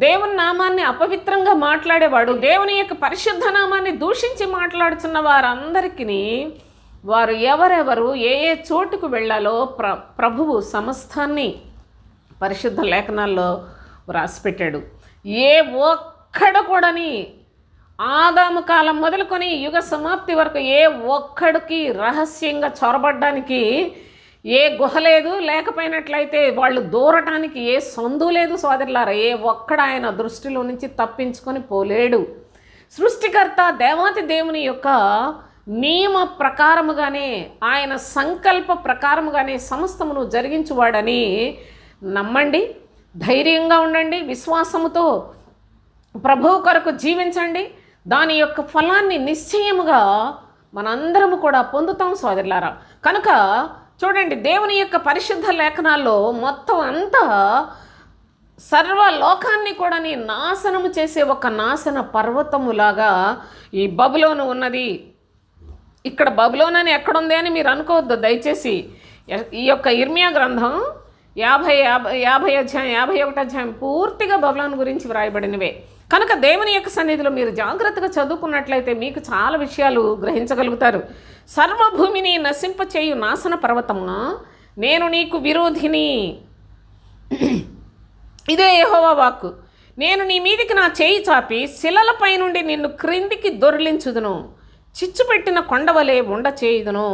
దేవుని నామాన్ని అపవిత్రంగా మాట్లాడేవాడు, దేవుని యొక్క పరిశుద్ధ నామాన్ని దూషించి మాట్లాడుతున్న వారందరికీ వారు ఎవరెవరు ఏ ఏ చోటుకు వెళ్ళాలో ప్రభువు సమస్తాన్ని పరిశుద్ధ లేఖనాల్లో రాసిపెట్టాడు. ఏ ఒక్కడు కూడాని ఆదాము కాలం మొదలుకొని యుగ సమాప్తి వరకు ఏ ఒక్కడికి రహస్యంగా చొరబడ్డానికి ఏ గుహ లేదు, లేకపోయినట్లయితే వాళ్ళు దూరటానికి ఏ సందు లేదు సోదరులారా. ఏ ఒక్కడు ఆయన దృష్టిలో నుంచి తప్పించుకొని పోలేడు. సృష్టికర్త దేవాతి దేవుని యొక్క నియమ ప్రకారముగానే, ఆయన సంకల్ప ప్రకారముగానే సమస్తమును జరిగించువాడని నమ్మండి, ధైర్యంగా ఉండండి, విశ్వాసముతో ప్రభువు కొరకు జీవించండి. దాని యొక్క ఫలాన్ని నిశ్చయముగా మనందరము కూడా పొందుతాం సోదరులారా. కనుక చూడండి, దేవుని యొక్క పరిశుద్ధ లేఖనాల్లో మొత్తం అంతా సర్వలోకాన్ని కూడా నాశనము చేసే ఒక నాశన పర్వతములాగా ఈ బబులోను ఉన్నది. ఇక్కడ బబులోన్ అని ఎక్కడుంది అని మీరు అనుకోవద్దు దయచేసి. ఈ యొక్క ఇర్మియా గ్రంథం 50 అధ్యాయం 51 అధ్యాయం పూర్తిగా బబులోను గురించి వ్రాయబడినవే. కనుక దేవుని యొక్క సన్నిధిలో మీరు జాగ్రత్తగా చదువుకున్నట్లయితే మీకు చాలా విషయాలు గ్రహించగలుగుతారు. సర్వభూమిని నశింపచేయు నాశన పర్వతమా, నేను నీకు విరోధిని. ఇదే యెహోవా వాక్కు. నేను నీ మీదికి నా చేయి చాపి శిలలపై నుండి నిన్ను క్రిందికి దొర్లించుదును, చిచ్చుపెట్టిన కొండవలే ఉండ చేయుదును.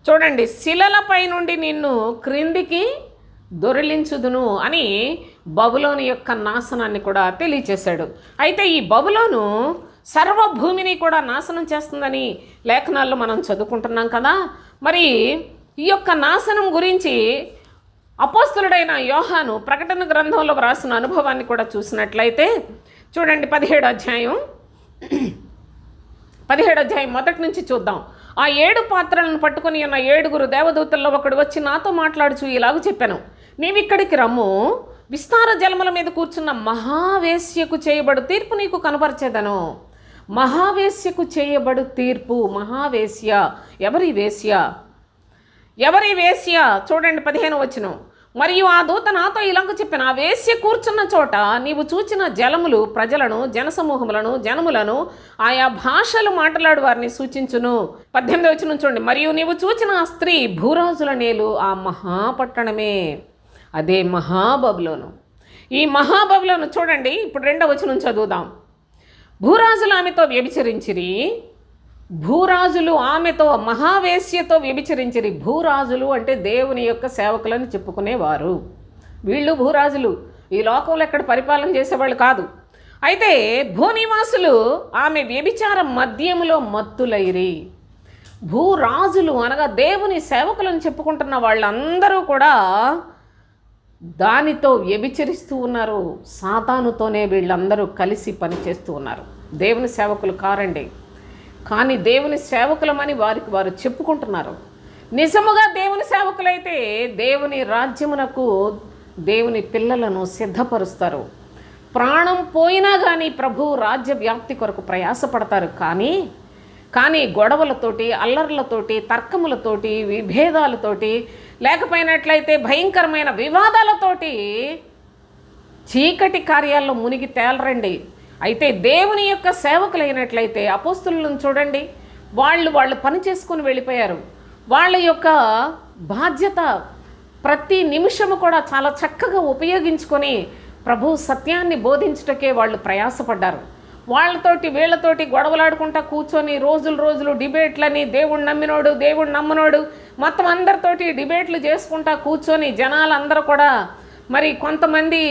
చూడండి, శిలలపై నుండి నిన్ను క్రిందికి దొరిలించుదును అని బబులోను యొక్క నాశనాన్ని కూడా తెలియచేశాడు. అయితే ఈ బబులోను సర్వభూమిని కూడా నాశనం చేస్తుందని లేఖనాల్లో మనం చదువుకుంటున్నాం కదా. మరి ఈ యొక్క నాశనం గురించి అపోస్తలుడైన యోహాను ప్రకటన గ్రంథంలో వ్రాసిన అనుభవాన్ని కూడా చూసినట్లయితే చూడండి, 17వ అధ్యాయం మొదటి నుంచి చూద్దాం. ఆ 7 పాత్రలను పట్టుకొని ఉన్న 7 దేవదూతల్లో ఒకడు వచ్చి నాతో మాట్లాడుచు ఇలాగ చెప్పాను, నీవిక్కడికి రమ్ము, విస్తార జలముల మీద కూర్చున్న మహావేశ్యకు చేయబడు తీర్పు నీకు కనపరిచేదను. మహావేశ్యకు చేయబడు తీర్పు. మహావేశ్య ఎవరి వేశ్య? ఎవరి వేశ్య? చూడండి 15వ వచనం. మరియు ఆ దూత నాతో ఇలాగ చెప్పాను, ఆ వేశ్య కూర్చున్న చోట నీవు చూచిన జలములు ప్రజలను, జనసమూహములను, జనములను, ఆయా భాషలు మాట్లాడు వారిని సూచించును. 18వ వచనం చూడండి. మరియు నీవు చూచిన ఆ స్త్రీ భూరాజుల నేలు ఆ మహాపట్టణమే, అదే మహాబబులోను. ఈ మహాబబులోను చూడండి, ఇప్పుడు 2వ వచనం చదువుదాం. భూరాజులు ఆమెతో వ్యభిచరించిరి, భూరాజులు ఆమెతో మహావేశ్యతో వ్యభిచరించిరి. భూరాజులు అంటే దేవుని యొక్క సేవకులని చెప్పుకునేవారు. వీళ్ళు భూరాజులు, ఈ లోకంలో ఎక్కడ పరిపాలన చేసేవాళ్ళు కాదు. అయితే భూనివాసులు ఆమె వ్యభిచార మద్యములో మత్తులైరి. భూరాజులు అనగా దేవుని సేవకులను చెప్పుకుంటున్న వాళ్ళందరూ కూడా దానితో వ్యభిచరిస్తూ ఉన్నారు. సాతానుతోనే వీళ్ళందరూ కలిసి పనిచేస్తూ ఉన్నారు. దేవుని సేవకులు కారండి, కానీ దేవుని సేవకులమని వారికి వారు చెప్పుకుంటున్నారు. నిజముగా దేవుని సేవకులైతే దేవుని రాజ్యమునకు దేవుని పిల్లలను సిద్ధపరుస్తారు. ప్రాణం పోయినా కానీ ప్రభు రాజ్య వ్యాప్తి కొరకు ప్రయాసపడతారు. కానీ గొడవలతోటి, అల్లర్లతోటి, తర్కములతోటి, విభేదాలతోటి, లేకపోయినట్లయితే భయంకరమైన వివాదాలతోటి చీకటి కార్యాల్లో మునిగి తేలరండి. అయితే దేవుని యొక్క సేవకులైనట్లయితే అపోస్తులను చూడండి, వాళ్ళు పని చేసుకొని వెళ్ళిపోయారు. వాళ్ళ యొక్క బాధ్యత ప్రతి నిమిషము కూడా చాలా చక్కగా ఉపయోగించుకొని ప్రభు సత్యాన్ని బోధించుటకే వాళ్ళు ప్రయాసపడ్డారు. వాళ్ళతోటి వీళ్ళతోటి గొడవలాడుకుంటా కూర్చొని రోజులు డిబేట్లని, దేవుడు నమ్మినోడు దేవుడు నమ్మనోడు మొత్తం అందరితోటి డిబేట్లు చేసుకుంటా కూర్చొని జనాలందరూ కూడా మరి కొంతమంది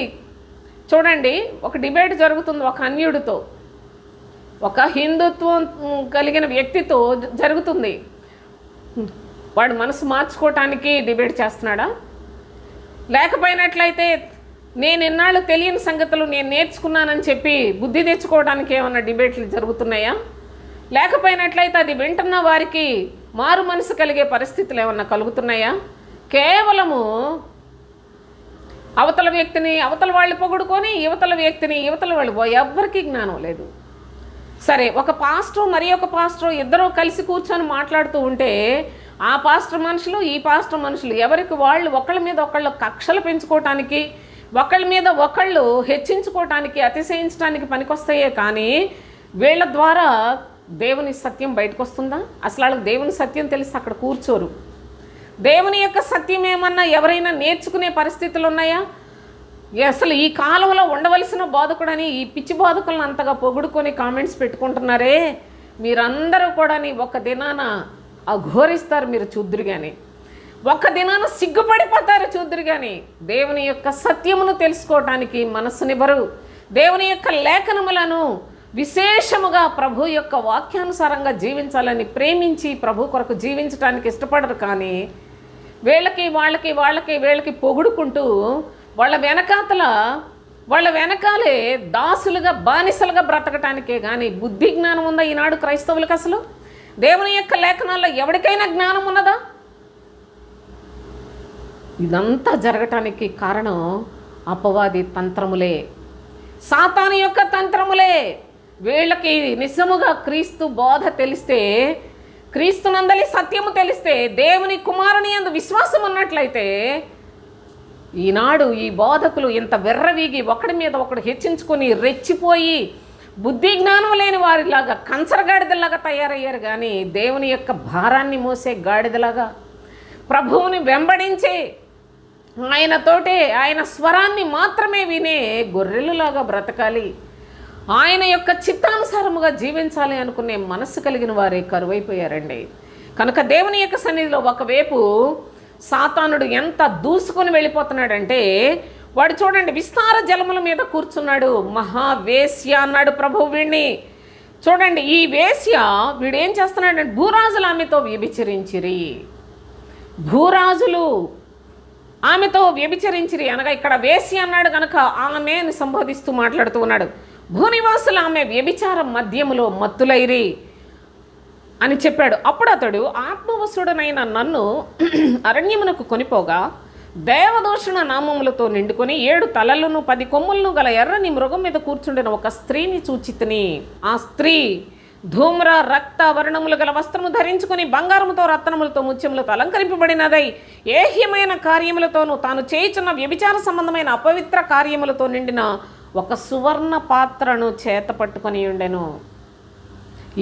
చూడండి, ఒక డిబేట్ జరుగుతుంది ఒక అన్యుడితో, ఒక హిందుత్వం కలిగిన వ్యక్తితో జరుగుతుంది. వాడు మనసు మార్చుకోవటానికి డిబేట్ చేస్తున్నాడా? లేకపోయినట్లయితే నేను ఇన్నాళ్ళు తెలియని సంగతులు నేను నేర్చుకున్నానని చెప్పి బుద్ధి తెచ్చుకోవడానికి ఏమన్నా డిబేట్లు జరుగుతున్నాయా? లేకపోయినట్లయితే అది వింటున్న వారికి మారు మనసు కలిగే పరిస్థితులు ఏమన్నా కలుగుతున్నాయా? కేవలము అవతల వాళ్ళు పొగుడుకొని యువతల వాళ్ళు ఎవ్వరికీ జ్ఞానం లేదు. సరే, ఒక పాస్టర్ మరి ఒక పాస్టర్ ఇద్దరూ కలిసి కూర్చొని మాట్లాడుతూ ఉంటే ఆ పాస్టర్ మనుషులు ఈ పాస్టర్ మనుషులు ఎవరికి వాళ్ళు ఒకళ్ళ మీద ఒకళ్ళు కక్షలు పెంచుకోవటానికి, ఒకళ్ళ మీద ఒకళ్ళు హెచ్చించుకోవటానికి, అతిశయించడానికి పనికొస్తాయే కానీ వీళ్ళ ద్వారా దేవుని సత్యం బయటకు వస్తుందా? అసలు వాళ్ళకి దేవుని సత్యం తెలిసి అక్కడ కూర్చోరు. దేవుని యొక్క సత్యం ఏమన్నా ఎవరైనా నేర్చుకునే పరిస్థితులు ఉన్నాయా? అసలు ఈ కాలంలో ఉండవలసిన బోధకుడని ఈ పిచ్చి బోధకులను అంతగా పొగుడుకొని కామెంట్స్ పెట్టుకుంటున్నారే, మీరందరూ కూడా ఒక దినాన అఘోరిస్తారు. మీరు చూద్దురు కానీ ఒక్క దినాన సిగ్గుపడిపోతారు చూద్దురు కానీ దేవుని యొక్క సత్యమును తెలుసుకోవటానికి మనస్సునివ్వరు. దేవుని యొక్క లేఖనములను విశేషముగా ప్రభు యొక్క వాక్యానుసారంగా జీవించాలని ప్రేమించి ప్రభు కొరకు జీవించడానికి ఇష్టపడరు. కానీ వీళ్ళకి పొగుడుకుంటూ వాళ్ళ వెనకాలే దాసులుగా బానిసలుగా బ్రతకటానికే కానీ బుద్ధి జ్ఞానం ఉందా ఈనాడు క్రైస్తవులకు? అసలు దేవుని యొక్క లేఖనాల్లో ఎవరికైనా జ్ఞానం ఉన్నదా? ఇదంతా జరగటానికి కారణం అపవాది తంత్రములే, సాతాను యొక్క తంత్రములే. వీళ్ళకి నిజముగా క్రీస్తు బోధ తెలిస్తే, క్రీస్తునందలి సత్యము తెలిస్తే, దేవుని కుమారుని యందు విశ్వాసం ఉన్నట్లయితే ఈనాడు ఈ బోధకులు ఇంత వెర్రవీగి ఒకడి మీద ఒకడు హెచ్చించుకొని రెచ్చిపోయి బుద్ధి జ్ఞానం లేని వారిలాగా కంచరగాడిదలాగా తయారయ్యారు. కానీ దేవుని యొక్క భారాన్ని మోసే గాడిదలాగా ప్రభువుని వెంబడించే ఆయనతోటే ఆయన స్వరాన్ని మాత్రమే వినే గొర్రెలులాగా బ్రతకాలి, ఆయన యొక్క చిత్తానుసారముగా జీవించాలి అనుకునే మనస్సు కలిగిన వారే కరువైపోయారండి. కనుక దేవుని యొక్క సన్నిధిలో ఒకవైపు సాతానుడు ఎంత దూసుకొని వెళ్ళిపోతున్నాడంటే వాడు చూడండి విస్తార జలముల మీద కూర్చున్నాడు, మహావేశ్య అన్నాడు ప్రభువు వీడిని. చూడండి ఈ వేశ్య వీడేం చేస్తున్నాడంటే భూరాజులు ఆమెతో వ్యభిచరించిరి. భూరాజులు ఆమెతో వ్యభిచరించిరి అనగా ఇక్కడ వేశ్య అన్నాడు కనుక ఆమెను సంబోధిస్తూ మాట్లాడుతూ ఉన్నాడు. భూనివాసులు ఆమె వ్యభిచారం మద్యములో మత్తులైరి అని చెప్పాడు. అప్పుడు అతడు ఆత్మవశుడనైన నన్ను అరణ్యమునకు కొనిపోగా దేవదూషణ నామములతో నిండుకొని 7 తలలను 10 కొమ్ములను గల ఎర్రని మృగం మీద కూర్చుండిన ఒక స్త్రీని చూచితిని. ఆ స్త్రీ ధూమ్ర రక్త వర్ణములు గల వస్త్రము ధరించుకుని బంగారముతో రత్నములతో ముత్యములతో అలంకరింపబడినదై ఏహ్యమైన కార్యములతోనూ తాను చేయుచున్న వ్యభిచార సంబంధమైన అపవిత్ర కార్యములతో నిండిన ఒక సువర్ణ పాత్రను చేత పట్టుకొని ఉండెను.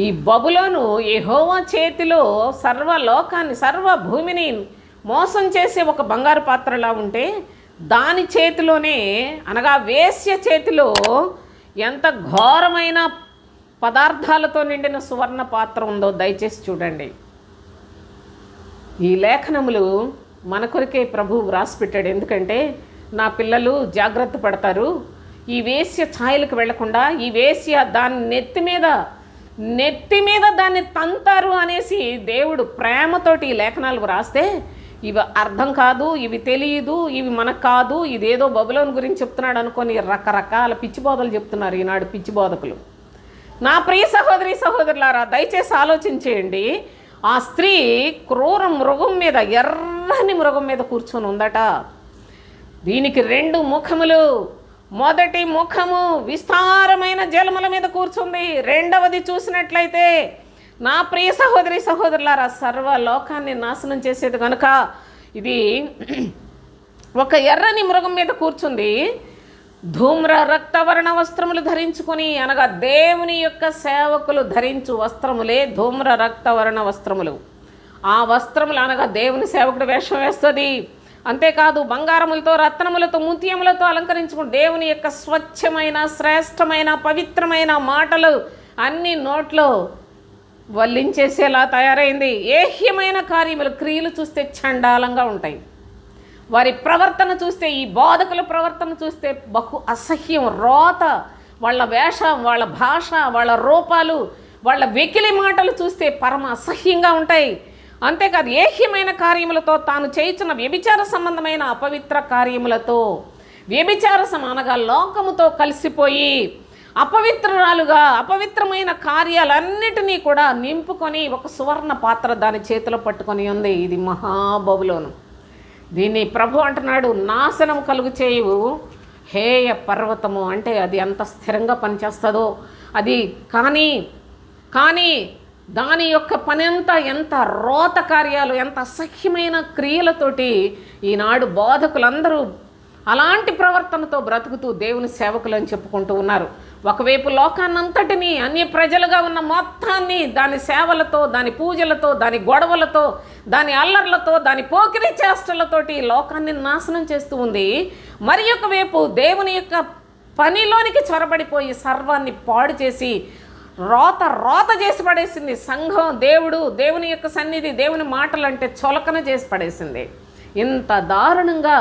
ఈ బబులోను యెహోవా చేతిలో సర్వలోకాన్ని సర్వభూమిని మోసం చేసే ఒక బంగారు పాత్రలా ఉంటే దాని చేతిలోనే అనగా వేశ్య చేతిలో ఎంత ఘోరమైన పదార్థాలతో నిండిన సువర్ణ పాత్ర ఉందో దయచేసి చూడండి. ఈ లేఖనములు మన కొరికే ప్రభువు వ్రాసిపెట్టాడు. ఎందుకంటే నా పిల్లలు జాగ్రత్త పడతారు, ఈ వేశ్య ఛాయలకు వెళ్లకుండా ఈ వేశ్య దాని నెత్తి మీద దాన్ని తంతారు అనేసి దేవుడు ప్రేమతోటి ఈ లేఖనాలు వ్రాస్తే ఇవి అర్థం కాదు, ఇవి తెలియదు, ఇవి మనకు కాదు, ఇదేదో బబులోను గురించి చెప్తున్నాడు అనుకొని రకరకాల పిచ్చి బోధలు చెప్తున్నారు ఈనాడు పిచ్చి బోధకులు. నా ప్రియ సహోదరి సహోదరులారా దయచేసి ఆలోచించేయండి. ఆ స్త్రీ క్రూర మృగం మీద ఎర్రని మృగం మీద కూర్చొని ఉందట. దీనికి 2 ముఖములు. మొదటి ముఖము విస్తారమైన జలముల మీద కూర్చుంది. రెండవది చూసినట్లయితే నా ప్రియ సహోదరి సహోదరులారా సర్వలోకాన్ని నాశనం చేసేది కనుక ఇది ఒక ఎర్రని మృగం మీద కూర్చుంది. ధూమ్ర రక్తవర్ణ వస్త్రములు ధరించుకొని అనగా దేవుని యొక్క సేవకులు ధరించు వస్త్రములే ధూమ్ర రక్తవర్ణ వస్త్రములు. ఆ వస్త్రములు అనగా దేవుని సేవకుడు వేషం వేస్తుంది. అంతేకాదు బంగారములతో రత్నములతో ముత్యములతో అలంకరించుకుని దేవుని యొక్క స్వచ్ఛమైన శ్రేష్టమైన పవిత్రమైన మాటలు అన్ని నోట్లో వల్లించేసేలా తయారైంది. ఏహ్యమైన కార్యములు క్రియలు చూస్తే చండాలంగా ఉంటాయి. వారి ప్రవర్తన చూస్తే ఈ బోధకుల ప్రవర్తన చూస్తే బహు అసహ్యం. రోత, వాళ్ళ వేషం, వాళ్ళ భాష, వాళ్ళ రూపాలు, వాళ్ళ వెకిలి మాటలు చూస్తే పరమ అసహ్యంగా ఉంటాయి. అంతేకాదు ఏహ్యమైన కార్యములతో తాను చేయుచున్న వ్యభిచార సంబంధమైన అపవిత్ర కార్యములతో వ్యభిచార అనగా లోకముతో కలిసిపోయి అపవిత్రురాలుగా అపవిత్రమైన కార్యాలన్నిటినీ కూడా నింపుకొని ఒక సువర్ణ పాత్ర దాని చేతిలో పట్టుకొని ఉంది. ఇది మహాబబులోను. దీన్ని ప్రభు అంటున్నాడు నాశనం కలుగు చేయు హేయ పర్వతము. అంటే అది ఎంత స్థిరంగా పనిచేస్తుందో, అది కానీ దాని యొక్క పని అంతా ఎంత రోత కార్యాలు, ఎంత అసహ్యమైన క్రియలతోటి ఈనాడు బోధకులందరూ అలాంటి ప్రవర్తనతో బ్రతుకుతూ దేవుని సేవకులు అని చెప్పుకుంటూ ఉన్నారు. ఒకవైపు లోకాన్నంతటినీ, అన్య ప్రజలుగా ఉన్న మొత్తాన్ని దాని సేవలతో, దాని పూజలతో, దాని గొడవలతో, దాని అల్లర్లతో, దాని పోకిరి చేష్టలతోటి లోకాన్ని నాశనం చేస్తూ ఉంది. మరి ఒకవైపు దేవుని యొక్క పనిలోనికి చొరబడిపోయి సర్వాన్ని పాడు చేసి రోత చేసి పడేసింది. సంఘం, దేవుని యొక్క సన్నిధి, దేవుని మాటలు అంటే చొలకన చేసి పడేసింది. ఇంత దారుణంగా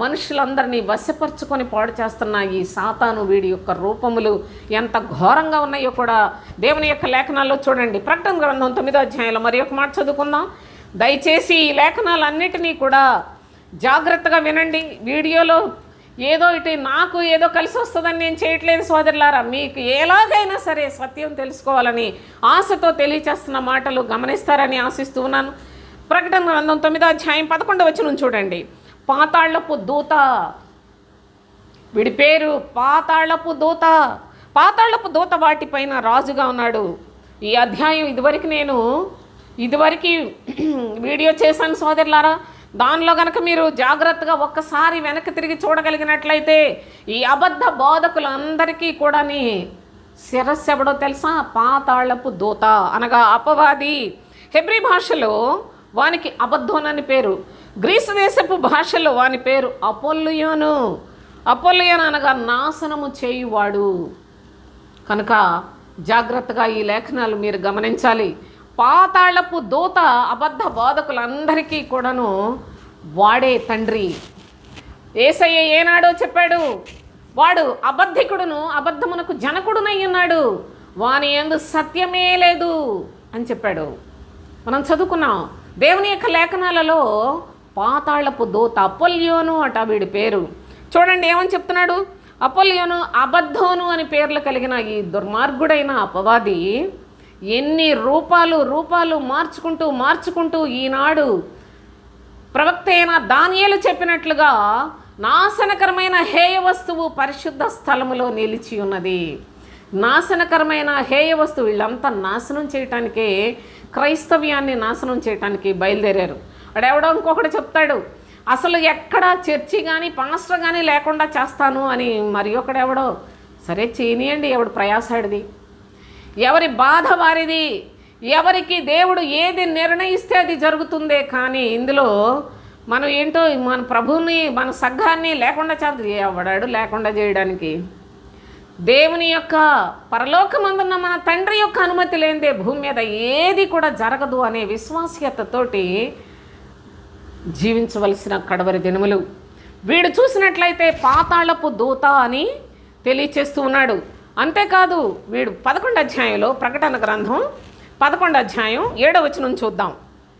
మనుషులందరినీ వశపరుచుకొని పాడు చేస్తున్న ఈ సాతాను వీడి యొక్క రూపములు ఎంత ఘోరంగా ఉన్నాయో కూడా దేవుని యొక్క లేఖనాల్లో చూడండి. ప్రకటన గ్రంథం 9వ అధ్యాయంలో మరి ఒక మాట చదువుకుందాం. దయచేసి ఈ లేఖనాలన్నిటినీ కూడా జాగ్రత్తగా వినండి. వీడియోలో ఏదో ఇటు నాకు ఏదో కలిసి వస్తుందని నేను చేయట్లేదు సోదరులారా. మీకు ఎలాగైనా సరే సత్యం తెలుసుకోవాలని ఆశతో తెలియచేస్తున్న మాటలు గమనిస్తారని ఆశిస్తూ ఉన్నాను. ప్రకటన గ్రంథం 9వ అధ్యాయం 11వ వచనం చూడండి. పాతాళపు దూత, వీడి పేరు పాతాళపు దూత వాటిపైన రాజుగా ఉన్నాడు. ఈ అధ్యాయం ఇదివరకు వీడియో చేశాను సోదరులారా. దానిలో కనుక మీరు జాగ్రత్తగా ఒక్కసారి వెనక్కి తిరిగి చూడగలిగినట్లయితే ఈ అబద్ధ బోధకులందరికీ కూడా శిరస్సు ఎవడో తెలుసా? పాతాళపు దూత అనగా అపవాది. హెబ్రీ భాషలో వానికి అబద్ధోనని పేరు. గ్రీసు దేశపు భాషలో వాని పేరు అపోల్లియోను అనగా నాశనము చేయువాడు. కనుక జాగ్రత్తగా ఈ లేఖనాలు మీరు గమనించాలి. పాతాళపు దూత అబద్ధ బోధకులందరికీ కూడాను వాడే తండ్రి. యేసయ్య ఏనాడో చెప్పాడు, వాడు అబద్ధికుడును అబద్ధమునకు జనకుడునై ఉన్నాడు, వాని యందు సత్యమే లేదు అని చెప్పాడు. మనం చదువుకున్నాం దేవుని యొక్క లేఖనాలలో. పాతాళపు దూత అపోల్లియోను అట వీడి పేరు. చూడండి ఏమని చెప్తున్నాడు. అపోల్లియోను, అబద్ధోను అని పేర్లు కలిగిన ఈ దుర్మార్గుడైన అపవాది ఎన్ని రూపాలు మార్చుకుంటూ ఈనాడు ప్రవక్త అయిన దానియేలు చెప్పినట్లుగా నాశనకరమైన హేయ వస్తువు పరిశుద్ధ స్థలములో నిలిచి ఉన్నది. నాశనకరమైన హేయ వస్తువు వీళ్ళంతా నాశనం చేయటానికే, క్రైస్తవ్యాన్ని నాశనం చేయటానికి బయలుదేరారు. వాడెవడో ఇంకొకటి చెప్తాడు, అసలు ఎక్కడ చర్చి కానీ పాస్టర్ కానీ లేకుండా చేస్తాను అని. మరి ఒకడెవడో, సరే చేయనియండి, ఎవడు ప్రయాసాడిది, ఎవరి బాధ వారిది, ఎవరికి దేవుడు ఏది నిర్ణయిస్తే అది జరుగుతుందే. కానీ ఇందులో మనం ఏంటో మన ప్రభువుని, మన సంఘాన్ని లేకుండా చేద్దాం. ఎవడాడు లేకుండా చేయడానికి? దేవుని యొక్క పరలోకమందున్న మన తండ్రి యొక్క అనుమతి లేనిదే భూమి మీద ఏది కూడా జరగదు అనే విశ్వాస్యతతోటి జీవించవలసిన కడవరి దినములు. వీడు చూసినట్లయితే పాతాళపు దూత అని తెలియచేస్తూ ఉన్నాడు. అంతేకాదు వీడు 11వ అధ్యాయంలో, ప్రకటన గ్రంథం 11వ అధ్యాయం 7వ వచనం చూద్దాం.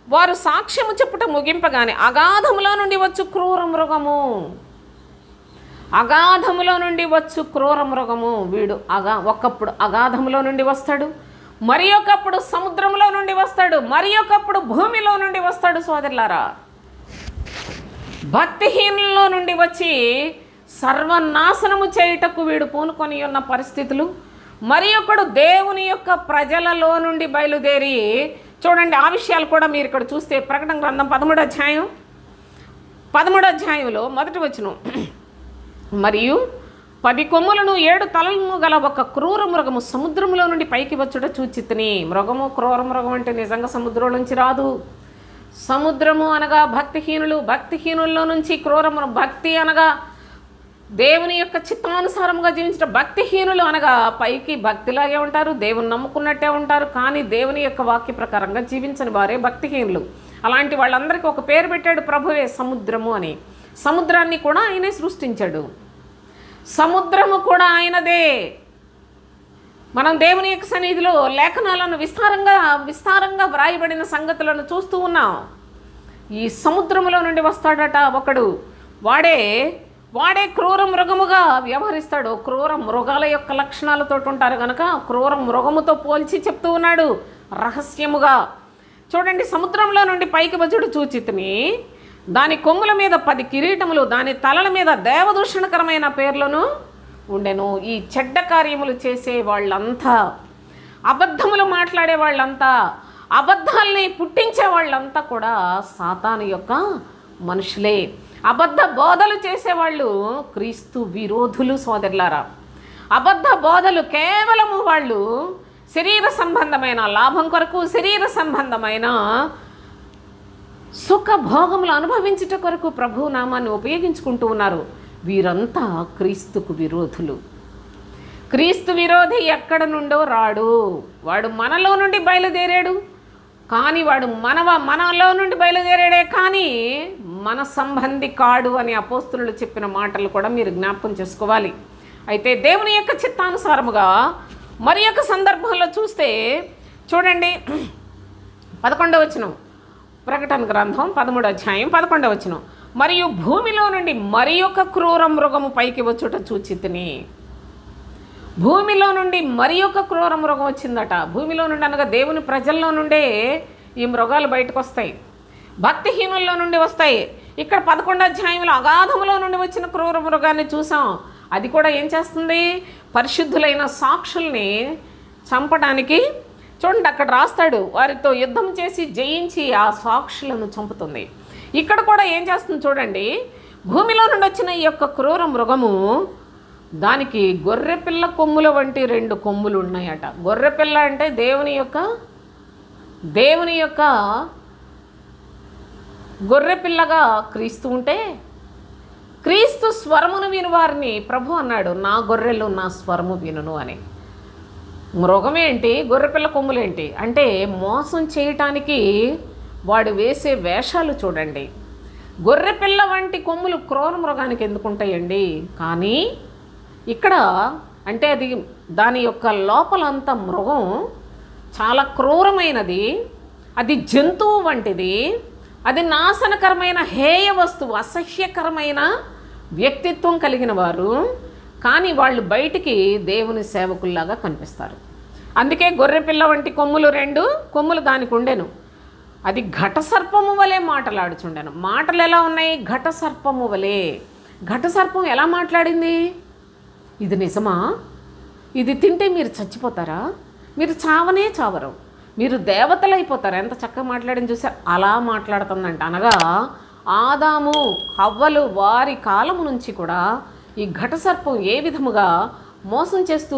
వారు సాక్ష్యము చెప్పుట ముగింపగానే అగాధములో నుండి వచ్చు క్రూర మృగము. వీడు ఒకప్పుడు అగాధములో నుండి వస్తాడు, మరి ఒకప్పుడు సముద్రంలో నుండి వస్తాడు, మరి ఒకప్పుడు భూమిలో నుండి వస్తాడు. సోదరులారా, భక్తిహీనుల్లో నుండి వచ్చి సర్వనాశనము చేయుటకు వీడు పూనుకొని ఉన్న పరిస్థితులు. మరి ఒకడు దేవుని యొక్క ప్రజలలో నుండి బయలుదేరి, చూడండి ఆ విషయాలు కూడా మీరు ఇక్కడ చూస్తే ప్రకటన గ్రంథం 13వ అధ్యాయంలో 1వ వచనం. మరియు 10 కొమ్ములను 7 తలలను గల ఒక క్రూర మృగము సముద్రంలో నుండి పైకి వచ్చుట చూచితిని. క్రూర మృగం అంటే నిజంగా సముద్రం నుంచి రాదు. సముద్రము అనగా భక్తిహీనుల్లో నుంచి భక్తి అనగా దేవుని యొక్క చిత్తానుసారంగా జీవించిన భక్తిహీనులు అనగా పైకి భక్తిలాగే ఉంటారు, దేవుని నమ్ముకున్నట్టే ఉంటారు, కానీ దేవుని యొక్క వాక్య ప్రకారంగా జీవించని వారే భక్తిహీనులు. అలాంటి వాళ్ళందరికీ ఒక పేరు పెట్టాడు ప్రభువే, సముద్రము అని. సముద్రాన్ని కూడా ఆయనే సృష్టించాడు, సముద్రము కూడా ఆయనదే. మనం దేవుని యొక్క సన్నిధిలో లేఖనాలను విస్తారంగా వ్రాయబడిన సంగతులను చూస్తూ ఉన్నాం. ఈ సముద్రములో నుండి వస్తాడట ఒకడు, వాడే క్రూర మృగముగా వ్యవహరిస్తాడు. క్రూర మృగాల యొక్క లక్షణాలతో ఉంటారు కనుక క్రూర మృగముతో పోల్చి చెప్తూ ఉన్నాడు రహస్యముగా. చూడండి, సముద్రంలో నుండి పైకి వచ్చుడు చూచితిని, దాని కొమ్ముల మీద 10 కిరీటములు, దాని తలల మీద దేవదూషణకరమైన పేర్లను ఉండెను. ఈ చెడ్డ కార్యములు చేసే వాళ్ళంతా, అబద్ధములు మాట్లాడే వాళ్ళంతా, అబద్ధాలని పుట్టించే వాళ్ళంతా కూడా సాతాను యొక్క మనుషులే. అబద్ధ బోధలు చేసేవాళ్ళు క్రీస్తు విరోధులు సోదరులారా. అబద్ధ బోధలు కేవలము వాళ్ళు శరీర సంబంధమైన లాభం కొరకు, శరీర సంబంధమైన సుఖ భోగములు అనుభవించుట కొరకు ప్రభు నామాన్ని ఉపయోగించుకుంటూ ఉన్నారు. వీరంతా క్రీస్తుకు విరోధులు. క్రీస్తు విరోధి ఎక్కడ నుండో రాడు, వాడు మనలో నుండి బయలుదేరాడు కానీ వాడు మనలో నుండి బయలుదేరాడే కానీ మన సంబంధి కాడు అని అపోస్తులు చెప్పిన మాటలు కూడా మీరు జ్ఞాపకం చేసుకోవాలి. అయితే దేవుని యొక్క చిత్తానుసారముగా మరి యొక్క సందర్భంలో చూస్తే చూడండి, 11వ వచనం, ప్రకటన గ్రంథం 13వ అధ్యాయం 11వ వచనం. మరియు భూమిలో నుండి మరి ఒక క్రూర మృగము పైకి వచ్చుట చూచితిని. భూమిలో నుండి మరి ఒక క్రూర మృగం వచ్చిందట. భూమిలో నుండి అనగా దేవుని ప్రజల్లో నుండే ఈ మృగాలు బయటకు వస్తాయి, భక్తిహీనుల్లో నుండి వస్తాయి. ఇక్కడ 11వ అధ్యాయంలో అగాధములో నుండి వచ్చిన క్రూర మృగాన్ని చూసాం. అది కూడా ఏం చేస్తుంది? పరిశుద్ధులైన సాక్షుల్ని చంపడానికి, చూడండి అక్కడ రాస్తాడు, వారితో యుద్ధం చేసి జయించి ఆ సాక్షులను చంపుతుంది. ఇక్కడ కూడా ఏం చేస్తుంది చూడండి, భూమిలో నుండి వచ్చిన ఈ యొక్క క్రూర మృగము, దానికి గొర్రెపిల్ల కొమ్ముల వంటి 2 కొమ్ములు ఉన్నాయట. గొర్రెపిల్ల అంటే దేవుని యొక్క గొర్రెపిల్లగా క్రీస్తు ఉంటే, క్రీస్తు స్వరమును విను వారిని ప్రభు అన్నాడు, నా గొర్రెలు నా స్వరము వినును అని. మృగమేంటి, గొర్రెపిల్ల కొమ్ములేంటి అంటే మోసం చేయటానికి వాడు వేసే వేషాలు చూడండి. గొర్రెపిల్ల వంటి కొమ్ములు క్రూర మృగానికి ఎందుకుంటాయండి? కానీ ఇక్కడ అంటే అది దాని యొక్క లోపలంతా మృగం చాలా క్రూరమైనది, అది జంతువు వంటిది, అది నాశనకరమైన హేయ వస్తువు, అసహ్యకరమైన వ్యక్తిత్వం కలిగిన వారు. కానీ వాళ్ళు బయటికి దేవుని సేవకుల్లాగా కనిపిస్తారు. అందుకే గొర్రెపిల్ల వంటి కొమ్ములు 2 కొమ్ములు దానికి ఉండెను. అది ఘట సర్పము వలె మాటలాడుచుండెను. మాటలు ఎలా ఉన్నాయి? ఘట సర్పము వలె. ఘట సర్పం ఎలా మాట్లాడింది? ఇది నిజమా? ఇది తింటే మీరు చచ్చిపోతారా? మీరు చావనే చావరు, మీరు దేవతలు అయిపోతారు. ఎంత చక్కగా మాట్లాడింది చూసారు. అలా మాట్లాడుతుందంట. అనగా ఆదాము హవ్వలు వారి కాలము నుంచి కూడా ఈ ఘట సర్పం ఏ విధముగా మోసం చేస్తూ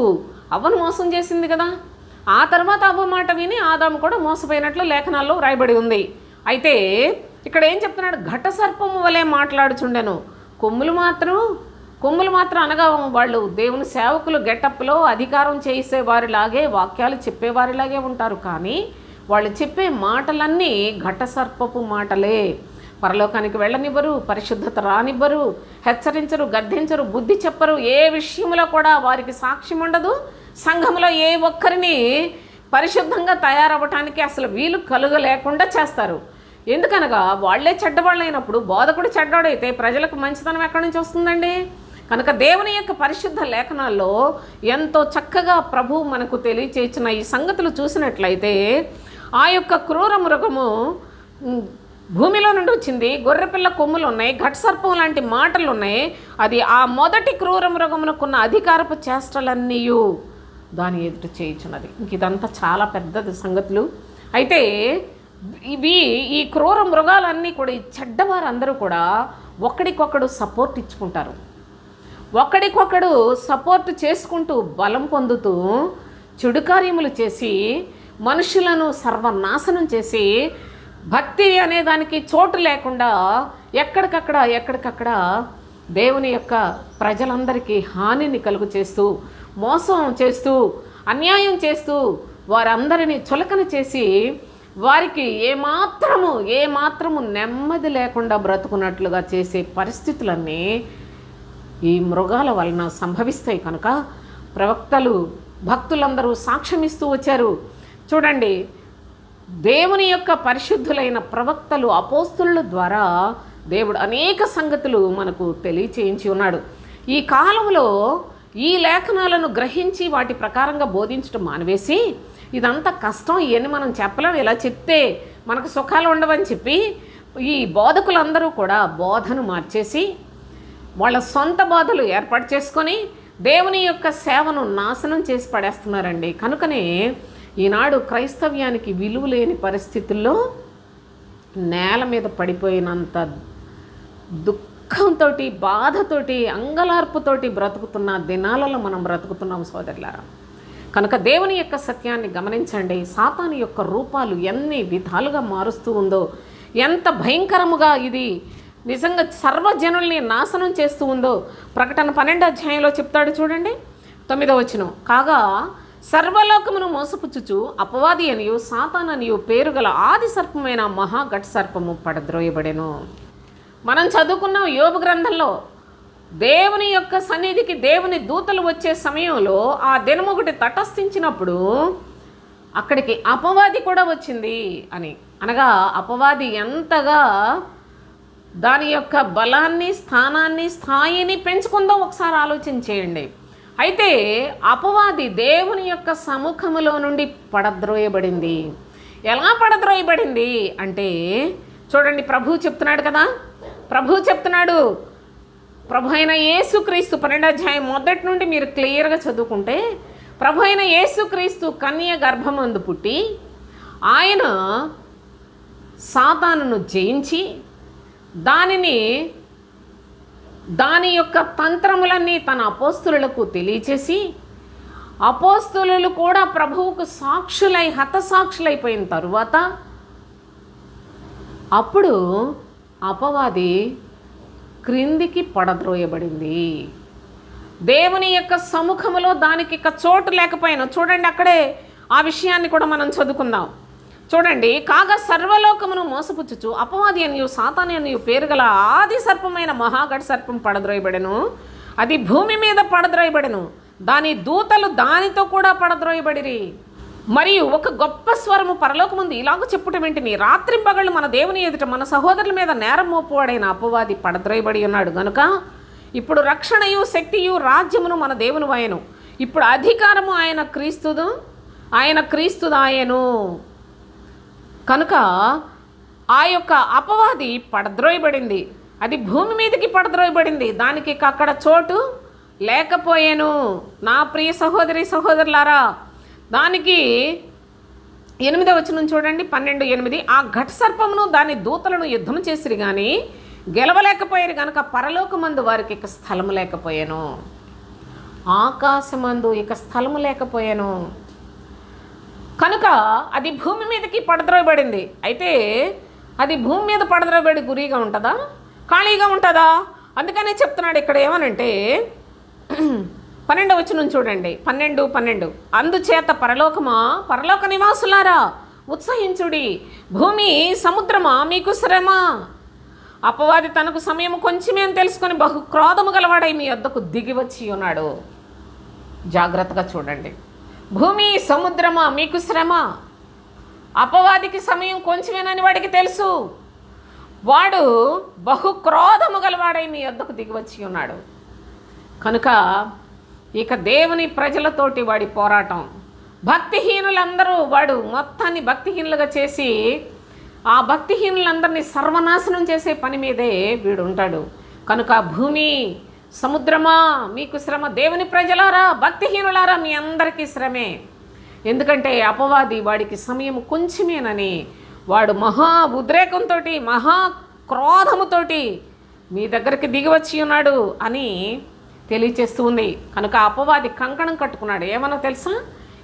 అవ్వను మోసం చేసింది కదా. ఆ తర్వాత అవ్వ మాట విని ఆదాము కూడా మోసపోయినట్లు లేఖనాల్లో రాయబడి ఉంది. అయితే ఇక్కడ ఏం చెప్తున్నాడు? ఘట సర్పము వలె మాట్లాడుచుండెను. కొమ్ములు మాత్రం అనగా వాళ్ళు దేవుని సేవకులు గెటప్లో అధికారం చేసేవారిలాగే, వాక్యాలు చెప్పేవారిలాగే ఉంటారు. కానీ వాళ్ళు చెప్పే మాటలన్నీ ఘట సర్పపు మాటలే. పరలోకానికి వెళ్ళనివ్వరు, పరిశుద్ధత రానివ్వరు, హెచ్చరించరు, గద్దించరు, బుద్ధి చెప్పరు. ఏ విషయంలో కూడా వారికి సాక్ష్యం ఉండదు. సంఘంలో ఏ ఒక్కరిని పరిశుద్ధంగా తయారవ్వటానికి అసలు వీలు కలుగలేకుండా చేస్తారు. ఎందుకనగా వాళ్లే చెడ్డవాళ్ళు అయినప్పుడు బోధకుడు చెడ్డవాడైతే ప్రజలకు మంచితనం ఎక్కడి నుంచి వస్తుందండి? కనుక దేవుని యొక్క పరిశుద్ధ లేఖనాల్లో ఎంతో చక్కగా ప్రభు మనకు తెలియచేసిన ఈ సంగతులు చూసినట్లయితే, ఆ యొక్క క్రూర మృగము భూమిలో నుండి వచ్చింది, గొర్రెపిల్ల కొమ్ములు ఉన్నాయి, ఘట సర్పం లాంటి మాటలు ఉన్నాయి. అది ఆ మొదటి క్రూర మృగమునకున్న అధికారపు చేష్టలన్నీ దాని ఎదుట చేయించున్నది. ఇంక ఇదంతా చాలా పెద్దది సంగతులు. అయితే ఈ క్రూర మృగాలన్నీ కూడా, ఈ చెడ్డవారందరూ కూడా ఒకడికొకడు సపోర్ట్ ఇచ్చుకుంటారు. ఒకడికొకడు సపోర్ట్ చేసుకుంటూ బలం పొందుతూ చెడు కార్యములు చేసి మనుషులను సర్వనాశనం చేసి భక్తి అనే దానికి చోటు లేకుండా ఎక్కడికక్కడ దేవుని యొక్క ప్రజలందరికీ హానిని కలుగు చేస్తూ, మోసం చేస్తూ, అన్యాయం చేస్తూ, వారందరినీ చులకన చేసి వారికి ఏమాత్రము నెమ్మది లేకుండా బ్రతుకున్నట్లుగా చేసే పరిస్థితులన్నీ ఈ మృగాల వలన సంభవిస్తాయి. కనుక ప్రవక్తలు, భక్తులందరూ సాక్ష్యమిస్తూ వచ్చారు. చూడండి, దేవుని యొక్క పరిశుద్ధులైన ప్రవక్తలు, అపోస్తుల ద్వారా దేవుడు అనేక సంగతులు మనకు తెలియచేయించి ఉన్నాడు. ఈ కాలంలో ఈ లేఖనాలను గ్రహించి వాటి ప్రకారంగా బోధించడం మానివేసి, ఇదంతా కష్టం, ఇవన్నీ మనం చెప్పలేం, ఇలా చెప్తే మనకు సుఖాలు ఉండవని చెప్పి ఈ బోధకులందరూ కూడా బోధను మార్చేసి వాళ్ళ సొంత బోధలు ఏర్పాటు చేసుకొని దేవుని యొక్క సేవను నాశనం చేసి పడేస్తున్నారండి. కనుకనే ఈనాడు క్రైస్తవ్యానికి విలువ లేని పరిస్థితుల్లో నేల మీద పడిపోయినంత దుఃఖంతో, బాధతోటి, అంగలార్పుతోటి బ్రతుకుతున్న దినాలలో మనం బ్రతుకుతున్నాం సోదరులారా. కనుక దేవుని యొక్క సత్యాన్ని గమనించండి. సాతాను యొక్క రూపాలు ఎన్ని విధాలుగా మారుస్తూ ఉందో, ఎంత భయంకరముగా ఇది నిజంగా సర్వజనుల్ని నాశనం చేస్తూ ఉందో ప్రకటన 12వ అధ్యాయంలో చెప్తాడు చూడండి, 9వ వచనం. కాగా సర్వలోకమును మోసపుచ్చుచు అపవాది అనియు సాతాననియు పేరుగల ఆది సర్పమైన మహాఘట సర్పము పడద్రోయబడెను. మనం చదువుకున్న యోబు గ్రంథంలో దేవుని యొక్క సన్నిధికి దేవుని దూతలు వచ్చే సమయంలో ఆ దినం ఒకటి తటస్థించినప్పుడు అక్కడికి అపవాది కూడా వచ్చింది అని. అనగా అపవాది ఎంతగా దాని యొక్క బలాన్ని, స్థానాన్ని, స్థాయిని పెంచుకుందో ఒకసారి ఆలోచన చేయండి. అయితే అపవాది దేవుని యొక్క సముఖములో నుండి పడద్రోయబడింది. ఎలా పడద్రోయబడింది అంటే చూడండి, ప్రభువు చెప్తున్నాడు కదా, ప్రభువు చెప్తున్నాడు, ప్రభు అయిన యేసుక్రీస్తు 12వ అధ్యాయం మొదటి నుండి మీరు క్లియర్గా చదువుకుంటే, ప్రభు అయిన యేసుక్రీస్తు కన్య గర్భమందు పుట్టి ఆయన సాతానును జయించి దాని యొక్క తంత్రములన్నీ తన అపోస్తులకు తెలియచేసి, అపోస్తులు కూడా ప్రభువుకు సాక్షులై హతసాక్షులైపోయిన తరువాత అప్పుడు అపవాది క్రిందికి పడద్రోయబడింది. దేవుని యొక్క సముఖములో దానికి ఇక చోటు లేకపోయినా చూడండి, అక్కడే ఆ విషయాన్ని కూడా మనం చదువుకుందాం. చూడండి, కాగా సర్వలోకమును మోసపుచ్చుచు అపవాది అనియు సాతాను అనియు పేరుగల ఆది సర్పమైన మహాఘట సర్పం పడద్రోయబడెను. అది భూమి మీద పడద్రోయబడెను, దాని దూతలు దానితో కూడా పడద్రోయబడిరి. మరియు ఒక గొప్ప స్వరము పరలోకముందు ఇలాగ చెప్పుట వింటిని, రాత్రింపగళ్ళు మన దేవుని ఎదుట మన సహోదరుల మీద నేరం మోపువాడైన అపవాది పడద్రోయబడి ఉన్నాడు గనుక ఇప్పుడు రక్షణయు శక్తియు రాజ్యమును మన దేవుని వాయను, ఇప్పుడు అధికారము ఆయన క్రీస్తుదాయను. కనుక ఆ యొక్క అపవాది పడద్రోయబడింది, అది భూమి మీదకి పడద్రోయబడింది, దానికి అక్కడ చోటు లేకపోయాను. నా ప్రియ సహోదరి సహోదరులారా, దానికి 8వ వచనం చూడండి, 12:8. ఆ ఘట సర్పమును దాని దూతలను యుద్ధం చేసిరి కానీ గెలవలేకపోయారు గనక పరలోకమందు వారికి ఇక స్థలము లేకపోయాను, ఆకాశమందు ఇక స్థలము లేకపోయాను. కనుక అది భూమి మీదకి పడద్రోయబడింది. అయితే అది భూమి మీద పడద్రోయబడి గురిగా ఉంటుందా, ఖాళీగా ఉంటుందా? అందుకనే చెప్తున్నాడు ఇక్కడ ఏమనంటే 12వ వచనం చూడండి, 12. అందుచేత పరలోక నివాసులారా ఉత్సహించుడి, భూమి సముద్రమా మీకు శ్రమ. అపవాది తనకు సమయం కొంచెమే అని తెలుసుకొని బహు క్రోధము గలవాడై మీ వద్దకు దిగి వచ్చి ఉన్నాడు. జాగ్రత్తగా చూడండి, భూమి సముద్రమా మీకు శ్రమ. అపవాదికి సమయం కొంచెమేనని వాడికి తెలుసు, వాడు బహు క్రోధము గలవాడై మీ వద్దకు దిగి వచ్చి ఉన్నాడు. కనుక ఇక దేవుని ప్రజలతోటి వాడి పోరాటం, భక్తిహీనులందరూ వాడు మొత్తాన్ని భక్తిహీనులుగా చేసి ఆ భక్తిహీనులందరినీ సర్వనాశనం చేసే పని మీదే వీడు ఉంటాడు. కనుక భూమి సముద్రమా మీకు శ్రమ, దేవుని ప్రజలారా భక్తిహీనులారా మీ అందరికీ శ్రమే. ఎందుకంటే అపవాది వాడికి సమయం కొంచెమేనని వాడు మహా ఉద్రేకంతో, మహా క్రోధముతోటి మీ దగ్గరికి దిగి వచ్చి ఉన్నాడు అని తెలియచేస్తూ ఉంది. కనుక అపవాది కంకణం కట్టుకున్నాడు. ఏమన్నా తెలుసా,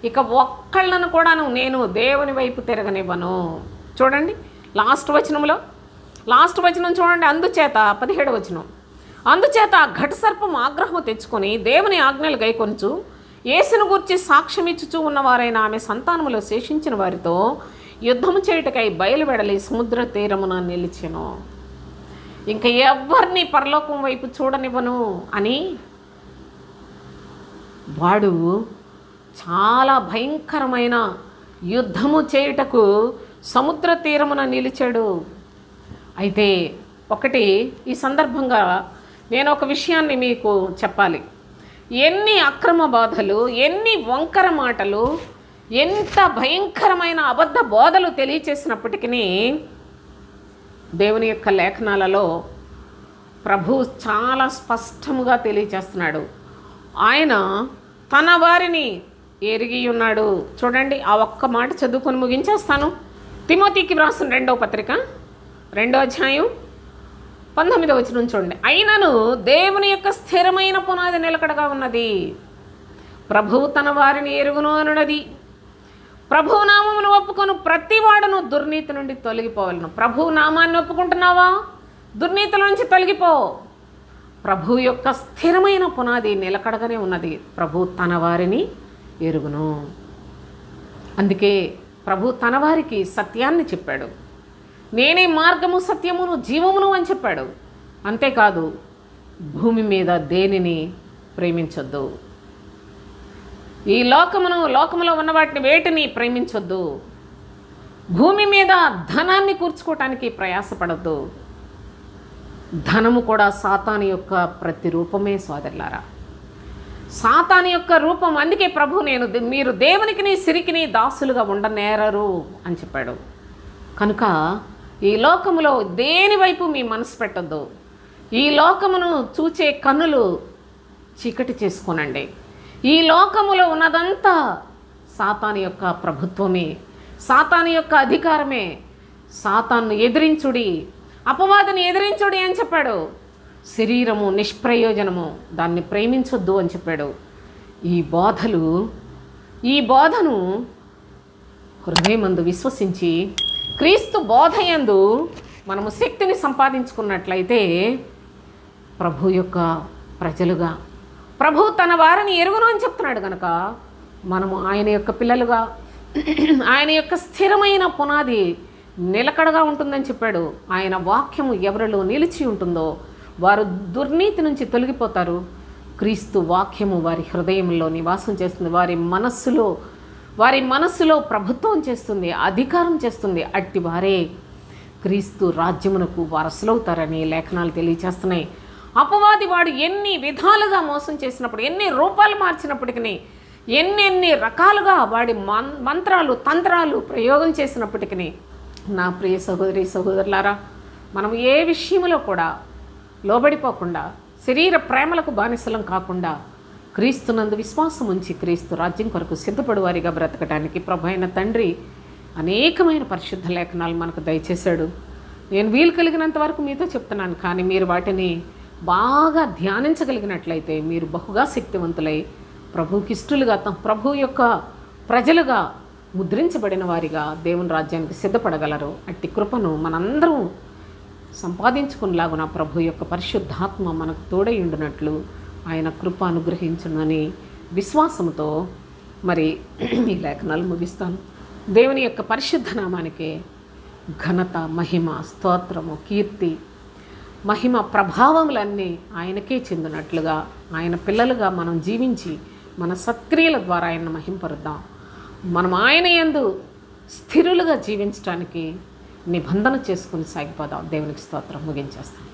ఇక ఒక్కళ్ళను కూడాను నేను దేవుని వైపు తిరగనివ్వను. చూడండి లాస్ట్ వచనం చూడండి, అందుచేత 17వ వచనం. అందుచేత ఆ ఘట సర్పం ఆగ్రహము తెచ్చుకొని దేవుని ఆజ్ఞలు గైకొనుచు యేసును గూర్చి సాక్ష్యం ఇచ్చుచూ ఉన్నవారైన ఆమె సంతానములో శేషించిన వారితో యుద్ధము చేయుటకై బయలువెడలి సముద్ర తీరమున నిలిచెను. ఇంకా ఎవరిని పరలోకం వైపు చూడనివ్వను అని వాడు చాలా భయంకరమైన యుద్ధము చేయుటకు సముద్ర తీరమున నిలిచాడు. అయితే ఒకటి ఈ సందర్భంగా నేను ఒక విషయాన్ని మీకు చెప్పాలి. ఎన్ని అక్రమ బాధలు, ఎన్ని వంకర మాటలు, ఎంత భయంకరమైన అబద్ధ బోధలు తెలియచేసినప్పటికీ దేవుని యొక్క లేఖనాలలో ప్రభు చాలా స్పష్టముగా తెలియచేస్తున్నాడు. ఆయన తన వారిని ఎరిగి ఉన్నాడు. చూడండి, ఆ ఒక్క మాట చదువుకొని ముగించేస్తాను. తిమోతికి వ్రాసిన 2వ పత్రిక 2వ అధ్యాయం 19వ వచనం చూడండి. అయినను దేవుని యొక్క స్థిరమైన పునాది నిలకడగా ఉన్నది, ప్రభువు తన వారిని ఎరుగును అనున్నది. ప్రభువు నామమును ఒప్పుకొను ప్రతివాడును దుర్నీతి నుండి తొలగిపోవాలను. ప్రభువు నామాన్ని ఒప్పుకుంటున్నావా? దుర్నీతి నుంచి తొలగిపో. ప్రభు యొక్క స్థిరమైన పునాది నిలకడగానే ఉన్నది. ప్రభు తన వారిని ఎరుగును. అందుకే ప్రభు తన వారికి సత్యాన్ని చెప్పాడు. నేనే మార్గము, సత్యమును, జీవమును అని చెప్పాడు. అంతేకాదు, భూమి మీద దేనిని ప్రేమించొద్దు. ఈ లోకములో ఉన్న వాటిని వేటిని ప్రేమించొద్దు. భూమి మీద ధనాన్ని కూర్చుకోవటానికి ప్రయాసపడద్దు. ధనము కూడా సాతాను యొక్క ప్రతిరూపమే సోదరులారా. సాతాను యొక్క రూపం. అందుకే ప్రభు మీరు దేవునికిని సిరికిని దాసులుగా ఉండనేరరు అని చెప్పాడు. కనుక ఈ లోకములో దేని వైపు మీ మనసు పెట్టద్దు. ఈ లోకమును చూచే కన్నులు చీకటి చేసుకోనండి. ఈ లోకములో ఉన్నదంతా సాతాను యొక్క ప్రభుత్వమే, సాతాను యొక్క అధికారమే. సాతాను ఎదిరించుడి, అపవాదిని ఎదిరించుడి అని చెప్పాడు. శరీరము నిష్ప్రయోజనము, దాన్ని ప్రేమించొద్దు అని చెప్పాడు. ఈ బోధను హృదయమందు విశ్వసించి క్రీస్తు బోధయందు మనము శక్తిని సంపాదించుకున్నట్లయితే ప్రభు యొక్క ప్రజలుగా, ప్రభు తన వారిని ఎరుగును అని చెప్తున్నాడు కనుక మనము ఆయన యొక్క పిల్లలుగా, ఆయన యొక్క స్థిరమైన పునాది నిలకడగా ఉంటుందని చెప్పాడు. ఆయన వాక్యము ఎవరిలో నిలిచి ఉంటుందో వారు దుర్నీతి నుంచి తొలగిపోతారు. క్రీస్తు వాక్యము వారి హృదయంలో నివాసం చేస్తుంది, వారి మనస్సులో ప్రభుత్వం చేస్తుంది, అధికారం చేస్తుంది. అట్టి వారే క్రీస్తు రాజ్యమునకు వారసులవుతారని లేఖనాలు తెలియచేస్తున్నాయి. అపవాది వాడు ఎన్ని విధాలుగా మోసం చేసినప్పుడు, ఎన్ని రూపాలు మార్చినప్పటికీ, ఎన్ని రకాలుగా వాడి మంత్రాలు తంత్రాలు ప్రయోగం చేసినప్పటికీ, నా ప్రియ సహోదరి సహోదరులారా, మనం ఏ విషయంలో కూడా లోబడిపోకుండా, శరీర ప్రేమలకు బానిసలం కాకుండా, క్రీస్తునందు విశ్వాసం ఉంచి క్రీస్తు రాజ్యం కొరకు సిద్ధపడు వారిగా బ్రతకడానికి ప్రభు అయిన తండ్రి అనేకమైన పరిశుద్ధ లేఖనాలు మనకు దయచేశాడు. నేను వీలు కలిగినంత వరకు మీతో చెప్తున్నాను. కానీ మీరు వాటిని బాగా ధ్యానించగలిగినట్లయితే మీరు బహుగా శక్తివంతులై ప్రభువుకి ఇష్టలుగా, ప్రభు యొక్క ప్రజలుగా ముద్రించబడిన వారిగా దేవుని రాజ్యానికి సిద్ధపడగలరు. అట్టి కృపను మనందరం సంపాదించుకునేలాగున ప్రభు యొక్క పరిశుద్ధాత్మ మనకు తోడై ఉండినట్లు ఆయన కృప అనుగ్రహించునని విశ్వాసంతో మరి ఈ లేఖనాలు ముగిస్తాను. దేవుని యొక్క పరిశుద్ధ నామానికి ఘనత, మహిమ, స్తోత్రము, కీర్తి, మహిమ, ప్రభావములన్నీ ఆయనకే చెందినట్లుగా ఆయన పిల్లలుగా మనం జీవించి మన సత్క్రియల ద్వారా ఆయన్ని మహింపరుద్దాం. మనం ఆయన యందు స్థిరులుగా జీవించడానికి నిబంధన చేసుకుని సాగిపోదాం. దేవునికి స్తోత్రం. ముగించేస్తాం.